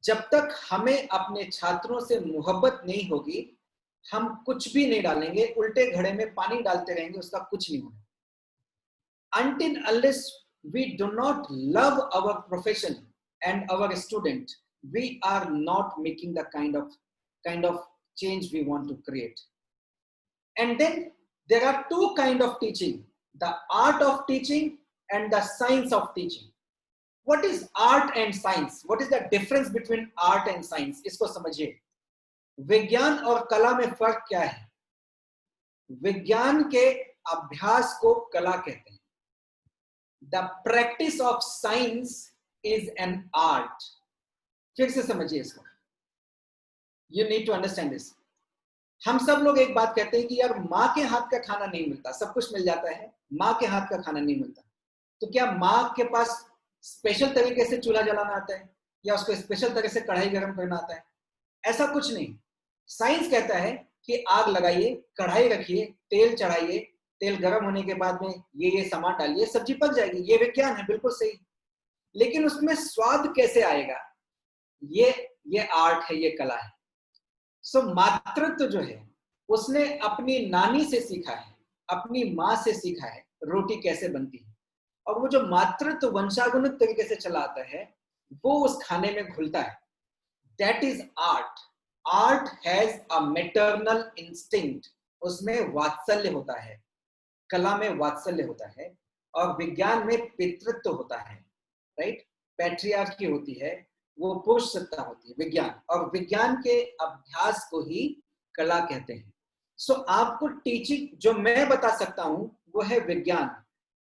जब तक हमें अपने छात्रों से मोहब्बत नहीं होगी, हम कुछ भी नहीं डालेंगे, उल्टे घड़े में पानी डालते रहेंगे, उसका कुछ नहीं होगा। Until unless we do not love our profession and our student, we are not making the kind of change we want to create. And then there are 2 kinds of teaching, the art of teaching and the science of teaching. What is art and science? What is the difference between art and science? इसको समझिए। विज्ञान और कला में फर्क क्या है? विज्ञान के अभ्यास को कला कहते हैं। The practice of science is an art. फिर से समझिए इसको। You need to understand this. हम सब लोग एक बात कहते हैं कि यार माँ के हाथ का खाना नहीं मिलता, सब कुछ मिल जाता है, माँ के हाथ का खाना नहीं मिलता। तो क्या माँ के पास स्पेशल तरीके से चूल्हा जलाना आता है या उसको स्पेशल तरह से कढ़ाई गर्म करना आता है? ऐसा कुछ नहीं। साइंस कहता है कि आग लगाइए, कढ़ाई रखिए, तेल चढ़ाइए, तेल गर्म होने के बाद में ये सामान डालिए, सब्जी पक जाएगी। ये विज्ञान है, बिल्कुल सही। लेकिन उसमें स्वाद कैसे आएगा, ये आर्ट है, ये कला है। सो मातृत्व जो है उसने अपनी नानी से सीखा है, अपनी माँ से सीखा है रोटी कैसे बनती है, और वो जो मातृत्व वंशानुगत तरीके से चला आता है वो उस खाने में घुलता है। That is art. Art has a maternal instinct, उसमें वात्सल्य होता है, कला में वात्सल्य होता है, और विज्ञान में पितृत्व होता है, राइट। पैट्रियार्की होती है, वो पुरुष सत्ता होती है विज्ञान, और विज्ञान के अभ्यास को ही कला कहते हैं। सो आपको टीचिंग जो मैं बता सकता हूं वो है विज्ञान,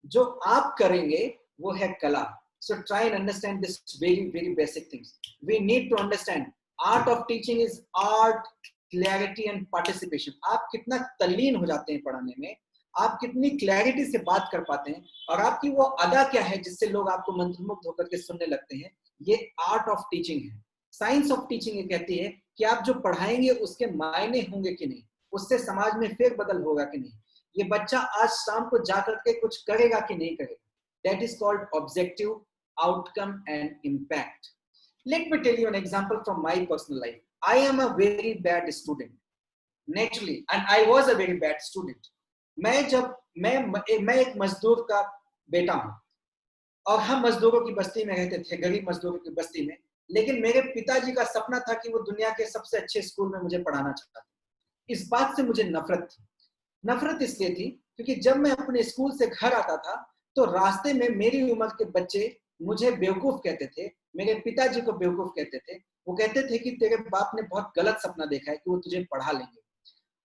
जो आप करेंगे वो है कला। So try and understand this very very basic things. We need to understand art of teaching is art, clarity and participation. आप कितना तल्लीन हो जाते हैं पढ़ाने में, आप कितनी क्लैरिटी से बात कर पाते हैं, और आपकी वो अदा क्या है जिससे लोग आपको मंत्रमुग्ध होकर के सुनने लगते हैं, ये आर्ट ऑफ टीचिंग है। साइंस ऑफ टीचिंग ये कहती है कि आप जो पढ़ाएंगे उसके मायने होंगे कि नहीं, उससे समाज में फेरबदल होगा कि नहीं, ये बच्चा आज शाम को जाकर के कुछ करेगा कि नहीं करेगा। That is called objective, outcome and impact. Let me tell you an example from my personal life. I am a very bad student naturally, and I was a very bad student. मैं एक मजदूर का बेटा हूं, और हम मजदूरों की बस्ती में रहते थे, गरीब मजदूरों की बस्ती में। लेकिन मेरे पिताजी का सपना था कि वो दुनिया के सबसे अच्छे स्कूल में मुझे पढ़ाना चाहता था। इस बात से मुझे नफरत थी। नफरत इसलिए थी क्योंकि जब मैं अपने स्कूल से घर आता था तो रास्ते में मेरी उम्र के बच्चे मुझे बेवकूफ कहते थे, मेरे पिताजी को बेवकूफ कहते थे। वो कहते थे कि तेरे बाप ने बहुत गलत सपना देखा है कि वो तुझे पढ़ा लेंगे।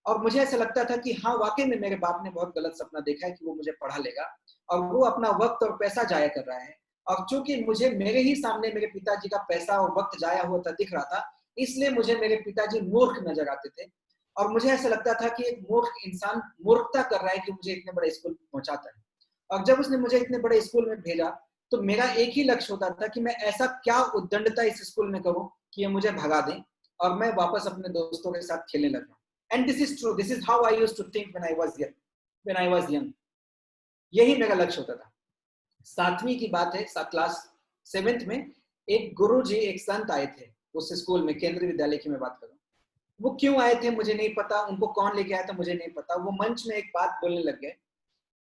और मुझे ऐसा लगता था कि हाँ, वाकई में मेरे बाप ने बहुत गलत सपना देखा है कि वो मुझे पढ़ा लेगा, और वो अपना वक्त और पैसा जाया कर रहा है। और चूंकि मुझे मेरे ही सामने मेरे पिताजी का पैसा और वक्त जाया हुआ था दिख रहा था, इसलिए मुझे मेरे पिताजी मूर्ख नजर आते थे। और मुझे ऐसा लगता था कि एक मूर्ख इंसान मूर्खता कर रहा है कि मुझे इतने बड़े स्कूल पहुंचाता है। और जब उसने मुझे इतने बड़े स्कूल में भेजा तो मेरा एक ही लक्ष्य होता था कि मैं ऐसा क्या उद्दंडता इस स्कूल में करूं कि ये मुझे भगा दें और मैं वापस अपने दोस्तों के साथ खेलने लग जाऊं। And this is true, this is how I used to think when I was young. यही मेरा लक्ष्य होता था। 7वीं की बात है, क्लास 7th में एक गुरुजी, एक संत आए थे उस स्कूल में, केंद्रीय विद्यालय की मैं बात करूं। वो क्यों आए थे मुझे नहीं पता, उनको कौन लेके आया था मुझे नहीं पता। वो मंच में एक बात बोलने लग गए,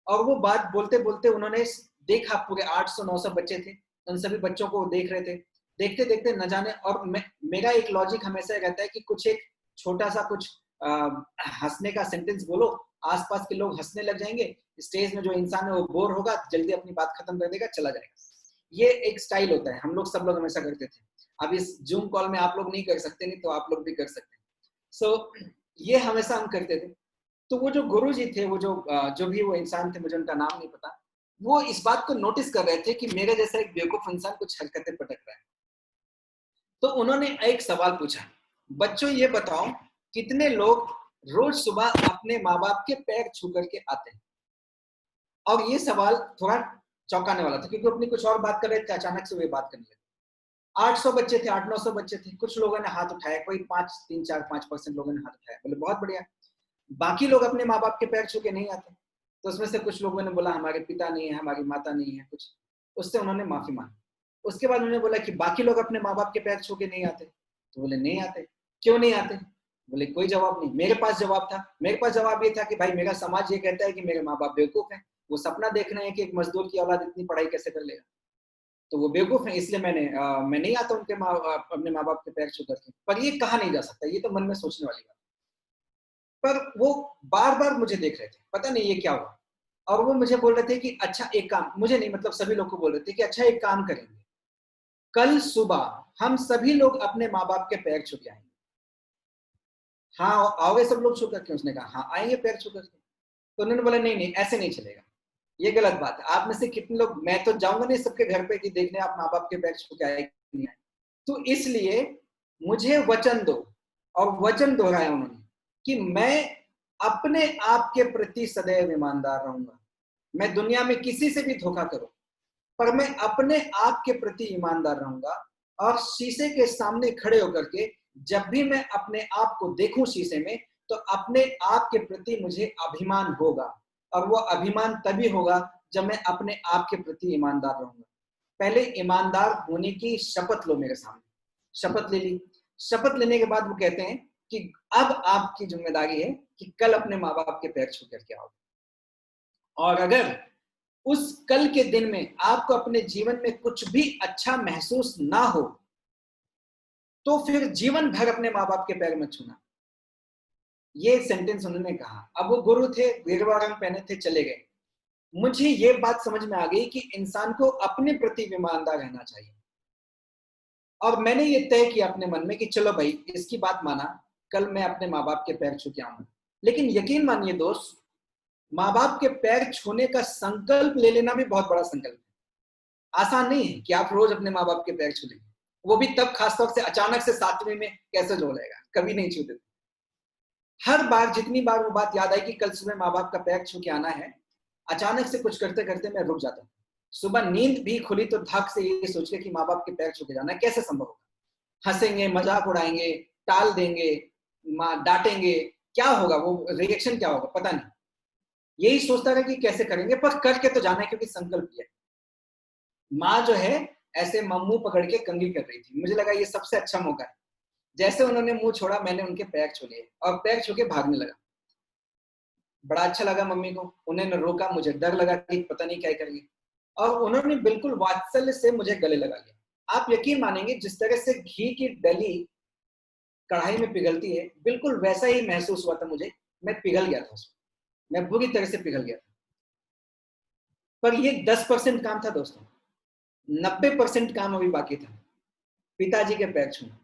और वो बात बोलते बोलते उन्होंने देखा पूरे 800-900 बच्चे थे, उन सभी बच्चों को देख रहे थे। देखते देखते न जाने, और मेरा एक लॉजिक हमेशा रहता है कि कुछ एक छोटा सा कुछ हंसने का सेंटेंस बोलो, आसपास के लोग हंसने लग जाएंगे, स्टेज में जो इंसान है वो बोर होगा, जल्दी अपनी बात खत्म कर देगा, चला जाएगा। ये एक स्टाइल होता है, हम लोग सब लोग हमेशा करते थे। अब इस जूम कॉल में आप लोग नहीं कर सकते, नहीं तो आप लोग भी कर सकते हैं। सो ये हमेशा हम करते थे। तो वो जो गुरु जी थे, वो जो भी वो इंसान थे, मुझे उनका नाम नहीं पता, वो इस बात को नोटिस कर रहे थे कि मेरे जैसा एक बेवकूफ इंसान कुछ हरकतें पटक रहा है। तो उन्होंने एक सवाल पूछा, बच्चों ये बताओ कितने लोग रोज सुबह अपने माँ बाप के पैर छू करके आते हैं? और ये सवाल थोड़ा चौंकाने वाला था क्योंकि अपनी कुछ और बात कर रहे थे, अचानक से वे बात करने लगे। 800 बच्चे थे, 800-900 बच्चे थे। कुछ लोगों ने हाथ उठाया, कोई 3-4-5% लोगों ने हाथ उठाया, बोले बहुत बढ़िया। बाकी लोग अपने माँ बाप के पैर छू के नहीं आते। तो उसमें से कुछ लोगों ने बोला हमारे पिता नहीं है, हमारी माता नहीं है कुछ। उससे उन्होंने माफी मांगी। उसके बाद उन्होंने बोला कि बाकी लोग अपने माँ बाप के पैर छू के नहीं आते। तो बोले नहीं आते। क्यों नहीं आते? बोले कोई जवाब नहीं। मेरे पास जवाब था। मेरे पास जवाब ये था कि भाई मेरा समाज ये कहता है कि मेरे माँ बाप बेवकूफ हैं, वो सपना देख रहे हैं कि एक मजदूर की औलाद इतनी पढ़ाई कैसे कर लेगा, तो वो बेवकूफ है, इसलिए मैं नहीं आता उनके अपने माँ बाप के पैर छू करके। पर ये कहा नहीं जा सकता, ये तो मन में सोचने वाली बात। पर वो बार बार मुझे देख रहे थे, पता नहीं ये क्या हुआ। और वो मुझे बोल रहे थे कि अच्छा एक काम, मुझे नहीं मतलब सभी लोग को बोल रहे थे कि अच्छा एक काम करेंगे, कल सुबह हम सभी लोग अपने माँ बाप के पैर छू के आएंगे। हाँ आओगे सब लोग छू करके? उसने कहा हाँ आएंगे पैर छू करके। तो उन्होंने बोला नहीं नहीं ऐसे नहीं चलेगा, ये गलत बात है। आप में से कितने लोग, मैं तो जाऊंगा नहीं सबके घर पे कि देखने आप माँ बाप के पैर छू के आए कि नहीं आए। तो इसलिए मुझे वचन दो, और वचन दोहराया उन्होंने कि मैं अपने आप के प्रति सदैव ईमानदार रहूंगा। मैं दुनिया में किसी से भी धोखा करूं, पर मैं अपने आप के प्रति ईमानदार रहूंगा। और शीशे के सामने खड़े होकर के जब भी मैं अपने आप को देखूं शीशे में, तो अपने आप के प्रति मुझे अभिमान होगा। और वो अभिमान तभी होगा जब मैं अपने आप के प्रति ईमानदार रहूंगा। पहले ईमानदार होने की शपथ लो मेरे सामने। शपथ ले ली। शपथ लेने के बाद वो कहते हैं कि अब आपकी जिम्मेदारी है कि कल अपने माँ बाप के पैर छू करके आओ। और अगर उस कल के दिन में आपको अपने जीवन में कुछ भी अच्छा महसूस ना हो, तो फिर जीवन भर अपने माँ बाप के पैर मत छूना। ये सेंटेंस उन्होंने कहा। अब वो गुरु थे, गेरुआ रंग पहने थे, चले गए। मुझे ये बात समझ में आ गई कि इंसान को अपने प्रति ईमानदार रहना चाहिए। और मैंने ये तय किया अपने मन में कि चलो भाई, इसकी बात माना, कल मैं अपने माँ बाप के पैर छू के आऊंगा। लेकिन यकीन मानिए दोस्त, माँ बाप के पैर छूने का संकल्प ले लेना भी बहुत बड़ा संकल्प है। आसान नहीं है कि आप रोज अपने माँ बाप के पैर छू लेंगे, वो भी तब खासतौर से अचानक से 7वीं में कैसे जो लेगा, कभी नहीं छूते। हर बार जितनी बार वो बात याद आई कि कल सुबह माँ बाप का पैर छू के आना है, अचानक से कुछ करते करते मैं रुक जाता हूँ। सुबह नींद भी खुली तो धक से ये सोच के कि माँ बाप के पैर छू के जाना है, कैसे संभव होगा। हंसेंगे, मजाक उड़ाएंगे, टाल देंगे, डांटेंगे, क्या होगा, वो रिएक्शन क्या होगा पता नहीं। यही सोचता रहा कि कैसे करेंगे, पर करके तो जाना है क्योंकि संकल्प किया। माँ जो है ऐसे मुंह पकड़ के कंघी कर रही थी। मुझे लगा ये सबसे अच्छा मौका है। जैसे उन्होंने मुंह छोड़ा, मैंने उनके पैर छू लिए और पैर छू के भागने लगा। बड़ा अच्छा लगा मम्मी को, उन्होंने रोका। मुझे डर लगा कि पता नहीं क्या करेंगे, और उन्होंने बिल्कुल वात्सल्य से मुझे गले लगा लिया। आप यकीन मानेंगे, जिस तरह से घी की डली कढ़ाई में पिघलती है, बिल्कुल वैसा ही महसूस हुआ था मुझे। मैं पिघल गया था उसमें, मैं बुरी तरह से पिघल गया था। पर ये 10% काम था दोस्तों, 90% काम अभी बाकी था। पिताजी के पैर छूना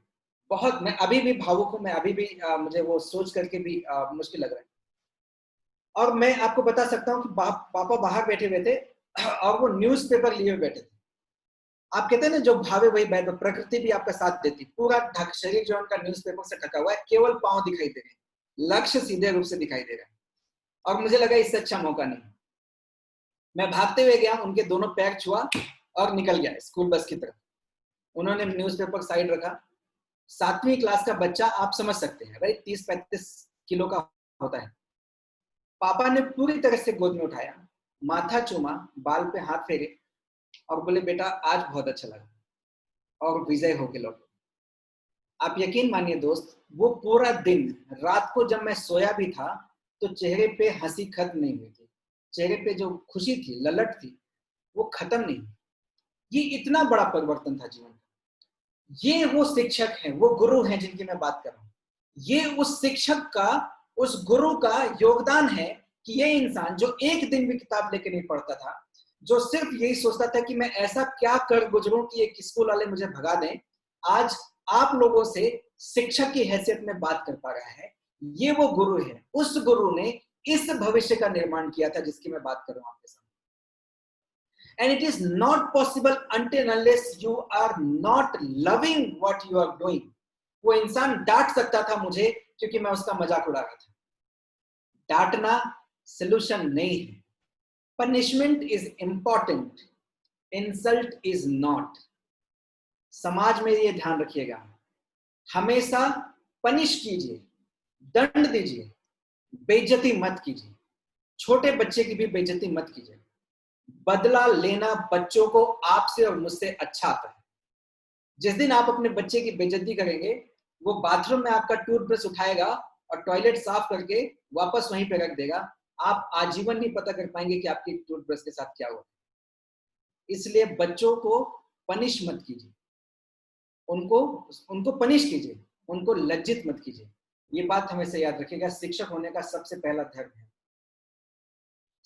बहुत, मैं अभी भी भावुक हूं। मैं अभी भी मुझे वो सोच करके भी मुश्किल लग रहा है। और मैं आपको बता सकता हूँ कि पापा बाहर बैठे हुए थे और वो न्यूज़पेपर लिए हुए बैठे थे। आप कहते हैं ना, जो भावे वही बहते, प्रकृति भी आपका साथ देती। पूरा ढक शरीर जो उनका न्यूज़पेपर से ढका हुआ है, केवल पांव दिखाई दे रहे हैं, लक्ष्य सीधे रूप से दिखाई दे रहा है। और मुझे लगा इससे अच्छा मौका नहीं। मैं भागते हुए गया, उनके दोनों पैर छुआ और निकल गया स्कूल बस की तरफ। उन्होंने न्यूज़पेपर साइड रखा। 7वीं क्लास का बच्चा, आप समझ सकते हैं, राइट, 30-35 किलो का होता है। पापा ने पूरी तरह से गोद में उठाया, माथा चूमा, बाल पे हाथ फेरे और बोले, बेटा आज बहुत अच्छा लगा, और विजय होके लौटे। आप यकीन मानिए दोस्त, वो पूरा दिन, रात को जब मैं सोया भी था तो चेहरे पे हंसी खत्म नहीं हुई थी। चेहरे पे जो खुशी थी, ललट थी, वो खत्म नहीं। ये इतना बड़ा परिवर्तन था जीवन का। ये वो शिक्षक हैं, वो गुरु हैं जिनकी मैं बात कर रहा हूँ। ये उस शिक्षक का, उस गुरु का योगदान है कि ये इंसान जो एक दिन भी किताब लेके नहीं पढ़ता था, जो सिर्फ यही सोचता था कि मैं ऐसा क्या कर गुजरूं कि एक स्कूल वाले मुझे भगा दें, आज आप लोगों से शिक्षक की हैसियत में बात कर पा रहा है। ये वो गुरु है। उस गुरु ने इस भविष्य का निर्माण किया था जिसकी मैं बात कर रहा हूं आपके सामने। And it is not possible until unless you are not loving what you are doing. वो इंसान डांट सकता था मुझे क्योंकि मैं उसका मजाक उड़ा रहा था। डांटना सॉल्यूशन नहीं है। Punishment is important, insult is not. समाज में ये ध्यान रखिएगा, हमेशा पनिश कीजिए, दंड दीजिए, बेइज्जती मत कीजिए। छोटे बच्चे की भी बेइज्जती मत कीजिए। बदला लेना बच्चों को आपसे और मुझसे अच्छा आता है। जिस दिन आप अपने बच्चे की बेइज्जती करेंगे, वो बाथरूम में आपका टूथब्रश उठाएगा और टॉयलेट साफ करके वापस वहीं पे रख देगा। आप आजीवन नहीं पता कर पाएंगे कि आपकी टूथब्रश के साथ क्या हुआ। इसलिए बच्चों को पनिश मत कीजिए, उनको पनिश कीजिए, उनको लज्जित मत कीजिए। ये बात हमेशा याद रखिएगा। शिक्षक होने का सबसे पहला धर्म है।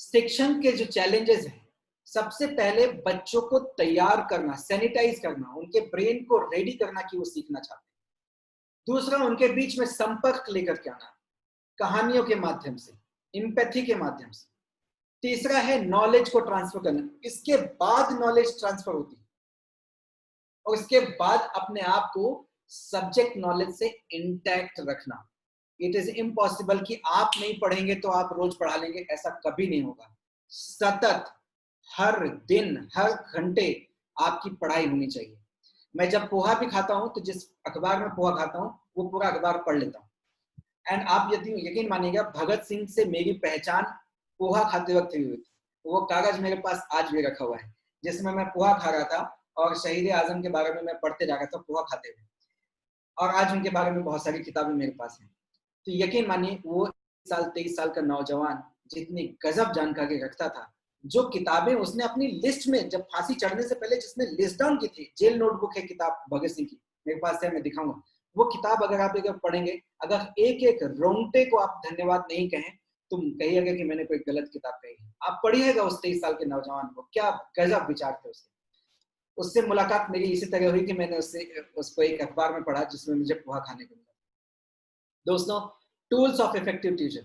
शिक्षण के जो चैलेंजेस हैं, सबसे पहले बच्चों को तैयार करना, सैनिटाइज करना, उनके ब्रेन को रेडी करना कि वो सीखना चाहते हैं। दूसरा, उनके बीच में संपर्क लेकर के आना, कहानियों के माध्यम से, एम्पैथी के माध्यम से। तीसरा है नॉलेज को ट्रांसफर करना। इसके बाद नॉलेज ट्रांसफर होती है, और इसके बाद अपने आप को सब्जेक्ट नॉलेज से इंटैक्ट रखना। इट इज इम्पॉसिबल कि आप नहीं पढ़ेंगे तो आप रोज पढ़ा लेंगे, ऐसा कभी नहीं होगा। सतत हर दिन हर घंटे आपकी पढ़ाई होनी चाहिए। मैं जब पोहा भी खाता हूँ तो जिस अखबार में पोहा खाता हूँ वो पूरा अखबार पढ़ लेता हूँ। एंड आप यकीन मानिएगा, भगत सिंह से मेरी पहचान पोहा खाते वक्त हुई थी। वो कागज मेरे पास आज भी रखा हुआ है जिसमें मैं पोहा खा रहा था और शहीद आजम के बारे में मैं पढ़ते जा रहा था पोहा खाते हुए, और आज उनके बारे में बहुत सारी किताबें मेरे पास हैं। तो यकीन मानिए वो 23 साल का नौजवान जितनी गजब जानकारी रखता था, जो किताबें उसने अपनी लिस्ट में जब फांसी चढ़ने से पहले जिसने लिस्ट डाउन की थी, जेल नोटबुक है किताब भगत सिंह की, मेरे पास है, मैं दिखाऊंगा वो किताब। अगर आप एक पढ़ेंगे, अगर एक एक रोंगटे को आप धन्यवाद नहीं कहें तुम कहिएगा कि मैंने कोई गलत किताब कही। आप पढ़िएगा उस 23 साल के नौजवान को, क्या गजब विचार थे उसके। उससे मुलाकात मेरी इसी तरह हुई कि मैंने उसको एक अखबार में पढ़ा जिसमें मुझे पोहा खाने को मिला। दोस्तों, tools of effective teacher: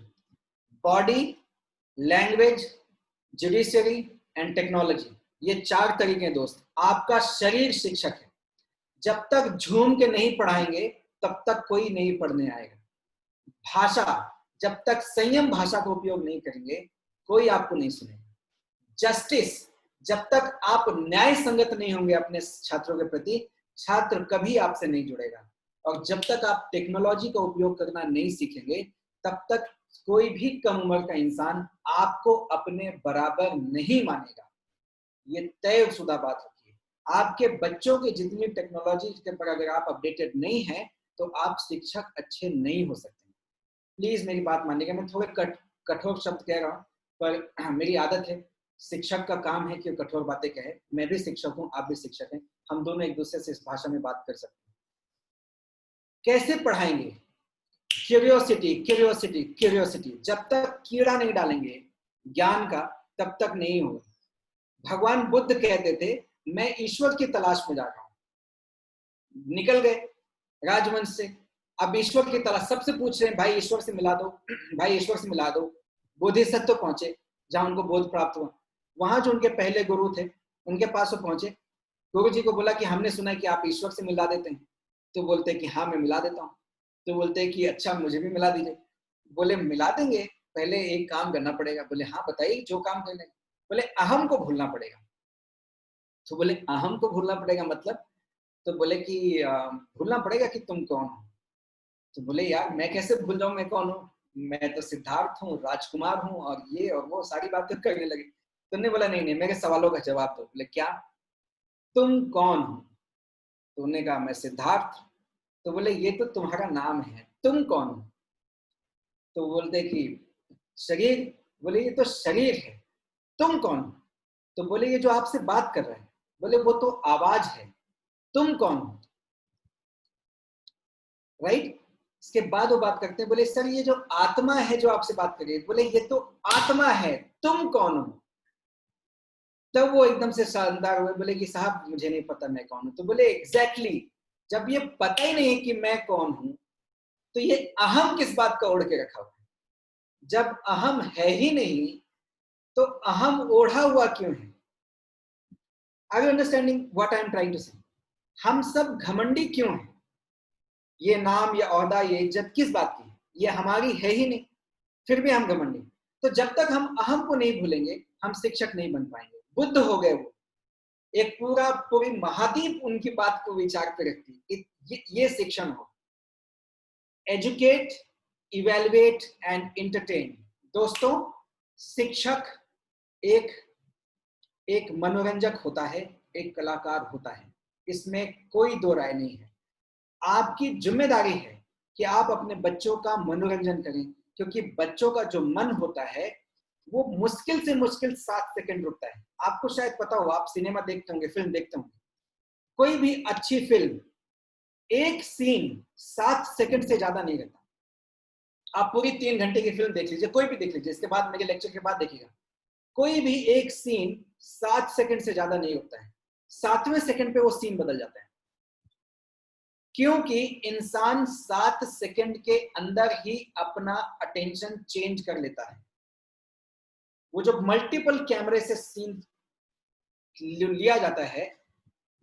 body, language, judiciary and technology. ये 4 तरीके हैं दोस्त। आपका शरीर शिक्षक है। जब तक झूम के नहीं पढ़ाएंगे तब तक कोई नहीं पढ़ने आएगा। भाषा, जब तक संयम भाषा का उपयोग नहीं करेंगे कोई आपको नहीं सुनेगा। जस्टिस, जब तक आप न्याय संगत नहीं होंगे अपने छात्रों के प्रति, छात्र कभी आपसे नहीं जुड़ेगा। और जब तक आप टेक्नोलॉजी का उपयोग करना नहीं सीखेंगे तब तक कोई भी कम उम्र का इंसान आपको अपने बराबर नहीं मानेगा। ये तयशुदा बात होती है। आपके बच्चों के जितनी टेक्नोलॉजी के पर अगर आप अपडेटेड नहीं है तो आप शिक्षक अच्छे नहीं हो सकते। प्लीज मेरी बात मानिएगा, मैं थोड़े कठोर शब्द कह रहा हूँ, पर मेरी आदत है, शिक्षक का काम है कि कठोर बातें कहे। मैं भी शिक्षक हूँ, आप भी शिक्षक हैं, हम दोनों एक दूसरे से इस भाषा में बात कर सकते हैं। कैसे पढ़ाएंगे? Curiosity, curiosity, curiosity. जब तक कीड़ा नहीं डालेंगे ज्ञान का तब तक नहीं होगा। भगवान बुद्ध कहते थे मैं ईश्वर की तलाश में जा रहा हूं। निकल गए राजवंश से, अब ईश्वर की तलाश, सबसे पूछ रहे हैं भाई ईश्वर से मिला दो, भाई ईश्वर से मिला दो। बोधिसत्व पहुंचे जहां उनको बोध प्राप्त हुआ, वहां जो उनके पहले गुरु थे उनके पास वो पहुंचे। गुरु जी को बोला कि हमने सुना कि आप ईश्वर से मिला देते हैं। तो बोलते कि हाँ मैं मिला देता हूँ। तो बोलते हैं कि अच्छा मुझे भी मिला दीजिए। बोले मिला देंगे, पहले एक काम करना पड़ेगा। बोले हाँ बताइए जो काम करना है। बोले अहम को भूलना पड़ेगा। तो बोले अहम को भूलना पड़ेगा मतलब? तो बोले कि भूलना पड़ेगा कि तुम कौन हो। तो बोले यार मैं कैसे भूल जाऊं मैं कौन हूँ, मैं तो सिद्धार्थ हूँ, राजकुमार हूँ और ये और वो सारी बातें करने लगे। तुमने बोला नहीं नहीं मेरे सवालों का जवाब दो। बोले क्या? तुम कौन हो? तो उन्होंने कहा मैं सिद्धार्थ। तो बोले ये तो तुम्हारा नाम है, तुम कौन हो? तो बोलते कि शरीर। बोले ये तो शरीर है, तुम कौन हो? तो बोले ये जो आपसे बात कर रहा है। बोले वो तो आवाज है, तुम कौन हो? राइट। इसके बाद वो बात करते हैं, बोले सर ये जो आत्मा है जो आपसे बात कर रही है। बोले ये तो आत्मा है, तुम कौन हो? तब वो एकदम से शानदार हुए, बोले कि साहब मुझे नहीं पता मैं कौन हूं। तो बोले एग्जैक्टली, जब ये पता ही नहीं कि मैं कौन हूं तो ये अहम किस बात का ओढ़ के रखा हुआ है? जब अहम है ही नहीं तो अहम ओढ़ा हुआ क्यों है? Are you understanding what I am trying to say? हम सब घमंडी क्यों हैं? ये नाम, ये ओहदा, ये इज्जत किस बात की है? ये हमारी है ही नहीं, फिर भी हम घमंडी। तो जब तक हम अहम को नहीं भूलेंगे हम शिक्षक नहीं बन पाएंगे। बुद्ध हो गए वो, एक पूरी महाद्वीप उनकी बात को विचार पे रखती। ये शिक्षण हो। Educate, evaluate and entertain. दोस्तों, शिक्षक एक मनोरंजक होता है, एक कलाकार होता है, इसमें कोई दो राय नहीं है। आपकी जिम्मेदारी है कि आप अपने बच्चों का मनोरंजन करें, क्योंकि बच्चों का जो मन होता है वो मुश्किल से मुश्किल 7 सेकंड रुकता है। आपको शायद पता हो, आप सिनेमा देखते होंगे, फिल्म देखते होंगे, कोई भी अच्छी फिल्म एक सीन 7 सेकंड से ज्यादा नहीं रहता। आप पूरी 3 घंटे की फिल्म देख लीजिए, कोई भी देख लीजिए, इसके बाद मेरे लेक्चर के बाद देखिएगा, कोई भी एक सीन 7 सेकंड से ज्यादा नहीं होता है। 7वें सेकंड पे वो सीन बदल जाता है, क्योंकि इंसान 7 सेकंड के अंदर ही अपना अटेंशन चेंज कर लेता है। वो जो मल्टीपल कैमरे से सीन लिया जाता है,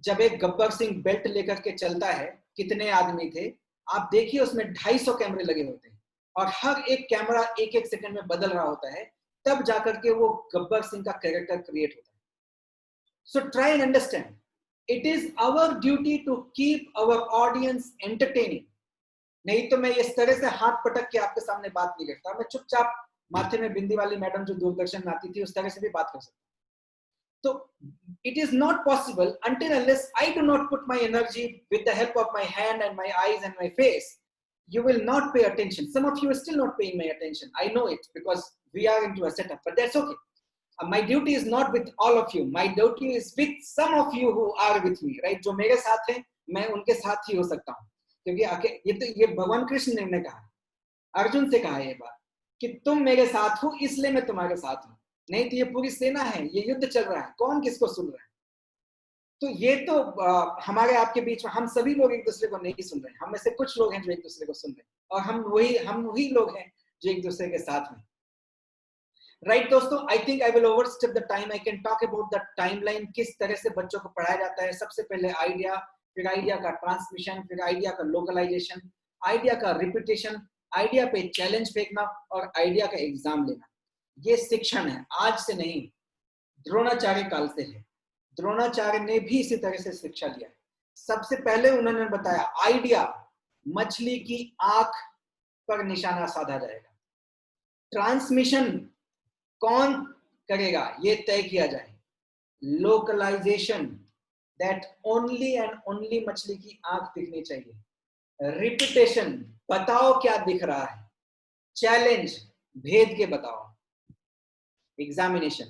जब एक गब्बर सिंह बेल्ट लेकर के चलता है, कितने आदमी थे आप देखिए, उसमें 250 कैमरे लगे होते हैं। और हर एक कैमरा एक एक सेकंड में बदल रहा होता है, तब जाकर के वो गब्बर सिंह का कैरेक्टर क्रिएट होता है. So try and understand. It is our duty to keep our audience entertaining. नहीं तो मैं इस तरह से हाथ पटक के आपके सामने बात नहीं करता. मैं चुपचाप माथे में बिंदी वाली मैडम जो दूरदर्शन में आती थी उस तरह से भी बात कर सकता. तो it is not possible until unless I do not put my energy with the help of my hand and my eyes and my face. You will not pay attention. Some of you are still not paying my attention. I know it because we are into a setup, but that's okay. My duty is not with all of you. My duty is with some of you who are with me, right? जो मेरे साथ हैं, मैं उनके साथ ही हो सकता हूँ. क्योंकि ये भगवान कृष्ण ने कहा, अर्जुन से कहा ये बात कि तुम मेरे साथ हो इसलिए मैं तुम्हारे साथ हूँ. नहीं तो ये पूरी सेना है, ये युद्ध चल रहा है, कौन किसको सुन रहा है? तो ये तो हमारे आपके बीच में हम सभी लोग एक दूसरे को नहीं सुन रहे हैं. हम में से कुछ लोग हैं जो एक दूसरे को सुन रहे हैं और हम वही लोग हैं जो एक दूसरे के साथ में. राइट दोस्तों, I think I will overstep the time. I can talk about the timeline, किस तरह से बच्चों को पढ़ाया जाता है. सबसे पहले आइडिया, फिर आइडिया का ट्रांसमिशन, फिर आइडिया का लोकलाइजेशन, आइडिया का रिपीटेशन, आइडिया पे चैलेंज फेंकना और आइडिया का एग्जाम लेना. ये शिक्षण है, आज से नहीं, द्रोणाचार्य काल से है. द्रोणाचार्य ने भी इसी तरह से शिक्षा लिया. सबसे पहले उन्होंने बताया आइडिया, मछली की आंख पर निशाना साधा जाएगा. ट्रांसमिशन कौन करेगा ये तय किया जाए. Localization, that only and only मछली की आंख दिखनी चाहिए. रिपीटेशन, बताओ क्या दिख रहा है. चैलेंज, भेद के बताओ. एग्जामिनेशन,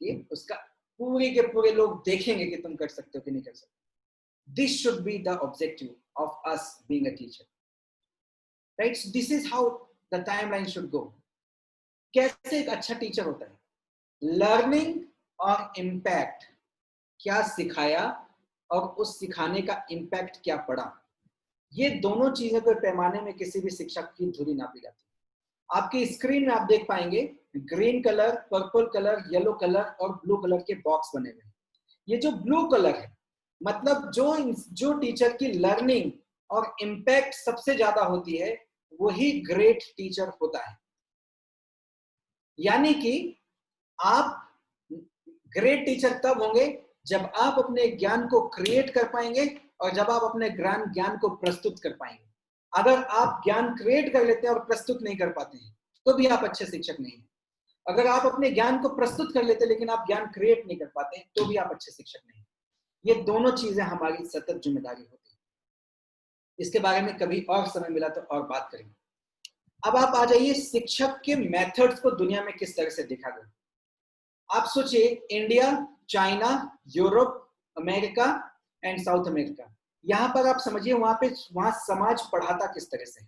कि उसका पूरे के पूरे लोग देखेंगे कि तुम कर सकते हो कि नहीं कर सकते. This should be the objective of us being a teacher, right. This is how the timeline should go. कैसे एक अच्छा टीचर होता है? लर्निंग और इम्पैक्ट, क्या सिखाया और उस सिखाने का इम्पैक्ट क्या पड़ा. ये दोनों चीजों के पैमाने में किसी भी शिक्षक की धुरी नापी जाती है. आपकी स्क्रीन में आप देख पाएंगे green colour, purple colour, yellow colour और ब्लू कलर के बॉक्स बने हुए हैं. ये जो ब्लू कलर है मतलब जो टीचर की लर्निंग और इम्पैक्ट सबसे ज्यादा होती है वही ग्रेट टीचर होता है. यानी कि आप ग्रेट टीचर तब होंगे जब आप अपने ज्ञान को क्रिएट कर पाएंगे और जब आप अपने ज्ञान को प्रस्तुत कर पाएंगे. अगर आप ज्ञान क्रिएट कर लेते हैं और प्रस्तुत नहीं कर पाते हैं तो भी आप अच्छे शिक्षक नहीं हैं. अगर आप अपने ज्ञान को प्रस्तुत कर लेते हैं लेकिन आप ज्ञान क्रिएट नहीं कर पाते हैं तो भी आप अच्छे शिक्षक नहीं हैं. ये दोनों चीजें हमारी सतत जिम्मेदारी होती है. इसके बारे में कभी और समय मिला तो और बात करेंगे. अब आप आ जाइए शिक्षक के मेथड्स को दुनिया में किस तरह से देखा गया. आप सोचिए, India, China, Europe, America and south America, यहां पर आप समझिए वहां समाज पढ़ाता किस तरह से.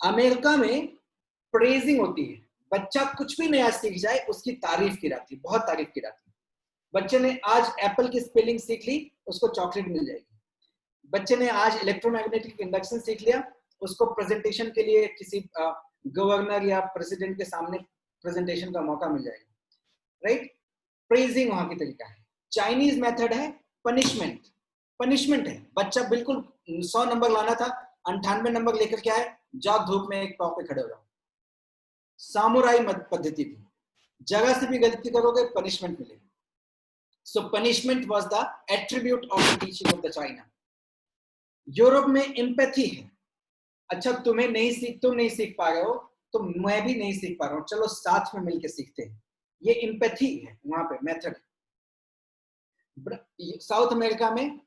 अमेरिका में प्रेजिंग होती है. बच्चा कुछ भी नया सीख जाए उसकी तारीफ की जाती है, बहुत तारीफ की जाती है. बच्चे ने आज एप्पल की स्पेलिंग सीख ली, उसको चॉकलेट मिल जाएगी. बच्चे ने आज इलेक्ट्रोमैग्नेटिक इंडक्शन सीख लिया, उसको प्रेजेंटेशन के लिए किसी गवर्नर या प्रेसिडेंट के सामने प्रेजेंटेशन का मौका मिल जाएगा. राइट. प्रेजिंग वहां की तरीका है. चाइनीज मेथड है पनिशमेंट. पनिशमेंट है, बच्चा बिल्कुल 100 नंबर लाना था, 98 नंबर लेकर के आए, जाओ धूप में एक पाव पे खड़े हो जाओ. सामुराई पद्धति थी, जगह से भी गलती करोगे पनिशमेंट मिलेगी. So punishment was the attribute of the teaching of the China. Europe में एम्पैथी है. अच्छा तुम नहीं सीख पा रहे हो तो मैं भी नहीं सीख पा रहा हूँ, चलो साथ में मिलकर सीखते हैं. ये एम्पैथी है वहां पे मेथड. साउथ अमेरिका में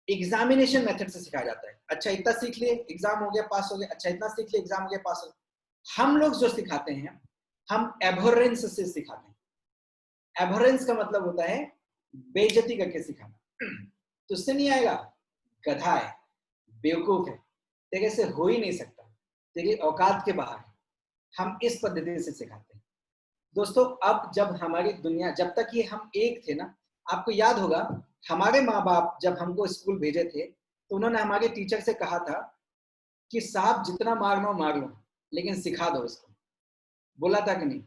एग्जामिनेशन मेथड से सिखाया जाता है. अच्छा इतना सीख लिए, एग्जाम हो गया, पास हो गया. अच्छा इतना सीख लिए, एग्जाम हो गया, पास हो गया. हम लोग जो सिखाते हैं हम एबोरेंस से सिखाते हैं. एबोरेंस का मतलब होता है बेइज्जती करके सिखाना. तो उससे नहीं आएगा, गधा है, बेवकूफ है, तेरे से हो ही नहीं सकता, तेरी औकात के बाहर है. हम इस पद्धति से सिखाते हैं. दोस्तों अब जब हमारी दुनिया, जब तक ये हम एक थे ना, आपको याद होगा हमारे माँ बाप जब हमको स्कूल भेजे थे तो उन्होंने हमारे टीचर से कहा था कि साहब जितना मारना मार लो लेकिन सिखा दो उसको. बोला था कि नहीं?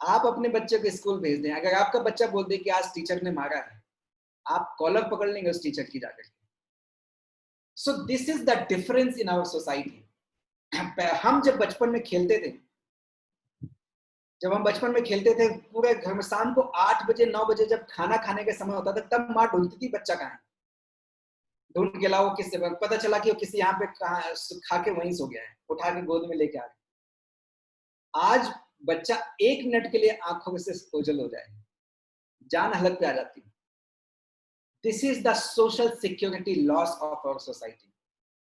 आप अपने बच्चे को स्कूल भेज दें, अगर आपका बच्चा बोल दे कि आज टीचर ने मारा है, आप कॉलर पकड़ लेंगे उस टीचर की जाकर. So this is the difference in our society. हम जब बचपन में खेलते थे, जब हम बचपन में खेलते थे पूरे घर में, शाम को 8 बजे 9 बजे जब खाना खाने का समय होता था, तब माँ ढूंढती थी बच्चा कहाँ है, ढूंढ के लाओ, किससे पता चला कि वो किसी यहाँ पे खा के वहीं सो गया है, उठा के गोद में लेके आ गए। आज बच्चा 1 मिनट के लिए आंखों से ओझल हो जाए, जान हलक पे आ जाती है। This is the social security loss of our society.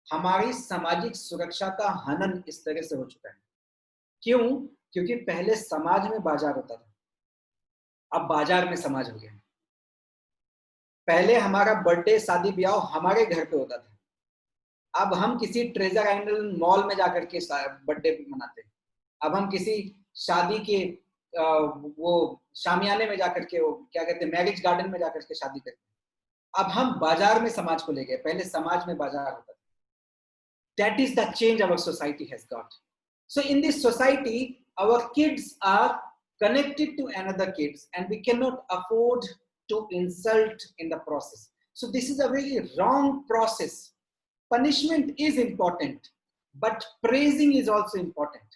हमारी सामाजिक सुरक्षा का हनन इस तरह से हो चुका है। क्यों? क्योंकि पहले समाज में बाजार होता था, अब बाजार में समाज हो गया। पहले हमारा बर्थडे शादी ब्याह हमारे घर पे होता था, अब हम किसी ट्रेजर आइलैंड मॉल में जाकर के बर्थडे मनाते हैं। अब हम किसी शादी के वो शामियाने में जाकर के, वो क्या कहते हैं, मैरिज गार्डन में जाकर के शादी करते हैं। अब हम बाजार में समाज को ले गए, पहले समाज में बाजार होता था। That is the change our society has got. So in this society, our kids are connected to another kids, and we cannot afford to insult in the process. So this is a very wrong process. Punishment is important, but praising is also important.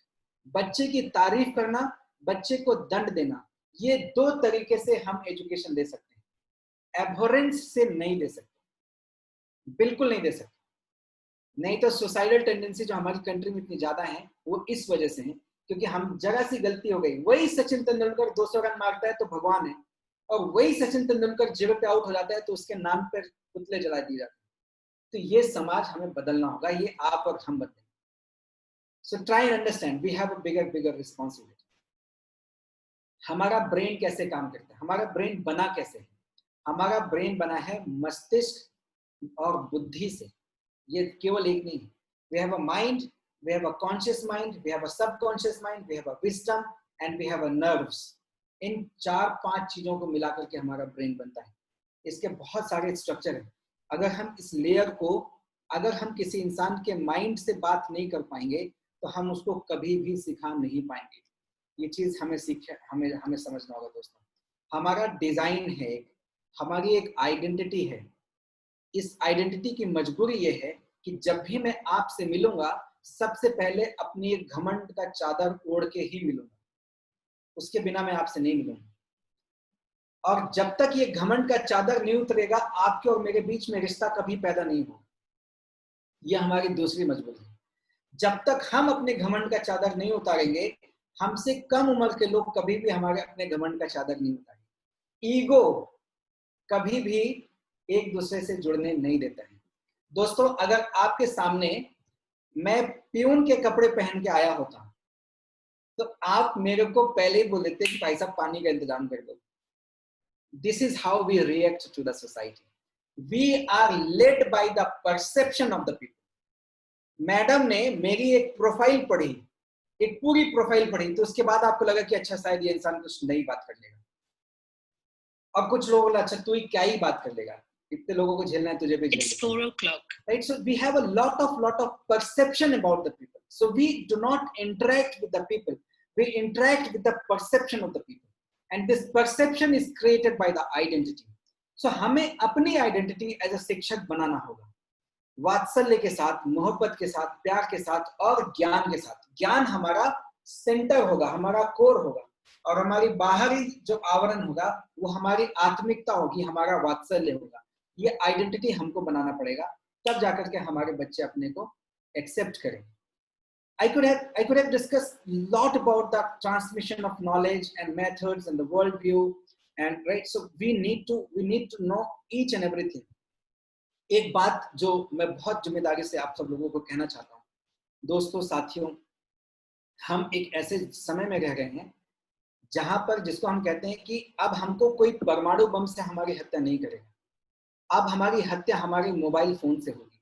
बच्चे की तारीफ करना, बच्चे को दंड देना, ये 2 तरीके से हम एजुकेशन दे सकते हैं। एबोरेंस से नहीं दे सकते, बिल्कुल नहीं दे सकते। नहीं तो सुसाइडल टेंडेंसी जो हमारी कंट्री में इतनी ज्यादा है, वो इस वजह से है क्योंकि हम जगह सी गलती हो गई। वही सचिन तेंदुलकर 200 रन मारता है तो भगवान है, और वही सचिन तेंदुलकर 0 पे आउट हो जाता है तो उसके नाम पर पुतले जला दिए जाते हैं। तो ये समाज हमें बदलना होगा, ये आप और हम बदलेंगे। So try and understand, we have a bigger responsibility. हमारा ब्रेन कैसे काम करता है, हमारा ब्रेन बना कैसे है? हमारा ब्रेन बना है मस्तिष्क और बुद्धि से, ये केवल एक नहीं है। We have a mind, we have a conscious mind, we have a subconscious mind, we have a wisdom and we have a nerves. इन 4-5 चीजों को मिलाकर के हमारा ब्रेन बनता है। इसके बहुत सारे स्ट्रक्चर हैं। अगर हम इस लेयर को, अगर हम किसी इंसान के माइंड से बात नहीं कर पाएंगे तो हम उसको कभी भी सिखा नहीं पाएंगे। ये चीज हमें समझना होगा दोस्तों। हमारा डिजाइन है, हमारी एक आइडेंटिटी है। इस आइडेंटिटी की मजबूरी ये है कि जब भी मैं आपसे मिलूंगा, सबसे पहले अपनी एक घमंड का चादर ओढ़ के ही मिलूंगा, उसके बिना मैं आपसे नहीं मिलूंगा। और जब तक ये घमंड का चादर नहीं उतरेगा, आपके और मेरे बीच में रिश्ता कभी पैदा नहीं होगा। ये हमारी दूसरी मजबूरी है। जब तक हम अपने घमंड का चादर नहीं उतारेंगे, हमसे कम उम्र के लोग कभी भी हमारे अपने घमंड का चादर नहीं उतारेंगे। ईगो कभी भी एक दूसरे से जुड़ने नहीं देता है। दोस्तों, अगर आपके सामने मैं प्यून के कपड़े पहन के आया होता तो आप मेरे को पहले ही बोल देते कि भाई साहब पानी का इंतजाम कर दो। This is how we react to the society. We are led by the perception of the people. Madam ने मेरी एक प्रोफाइल पढ़ी, एक पूरी प्रोफाइल पढ़ी, तो उसके बाद आपको लगा कि अच्छा शायद ये इंसान कुछ नई बात कर लेगा। अब कुछ लोग बोला अच्छा तू क्या ही बात कर लेगा, इतने लोगों को झेलना है तुझे भी झेलना है। It's 4 o'clock. Right? So we have a lot of perception about the people. So we do not interact with the people. We interact with the perception of the people. And this perception is created by the identity. So हमें अपनी identity as a शिक्षक बनाना होगा, वात्सल्य के साथ, मोहब्बत के साथ, प्यार के साथ और ज्ञान के साथ। ज्ञान हमारा सेंटर होगा, हमारा कोर होगा, और हमारी बाहरी जो आवरण होगा वो हमारी आत्मिकता होगी, हमारा वात्सल्य होगा। ये आइडेंटिटी हमको बनाना पड़ेगा, तब जाकर के हमारे बच्चे अपने को एक्सेप्ट करें। I could have discussed a lot about the transmission of knowledge and methods and the worldview, and right, so we need to know each and everything. एक बात जो मैं बहुत जिम्मेदारी से आप सब लोगों को कहना चाहता हूँ, दोस्तों, साथियों, हम एक ऐसे समय में रह गए हैं जहां पर, जिसको हम कहते हैं कि अब हमको कोई परमाणु बम से हमारी हत्या नहीं करेगा, अब हमारी हत्या हमारे मोबाइल फोन से होगी।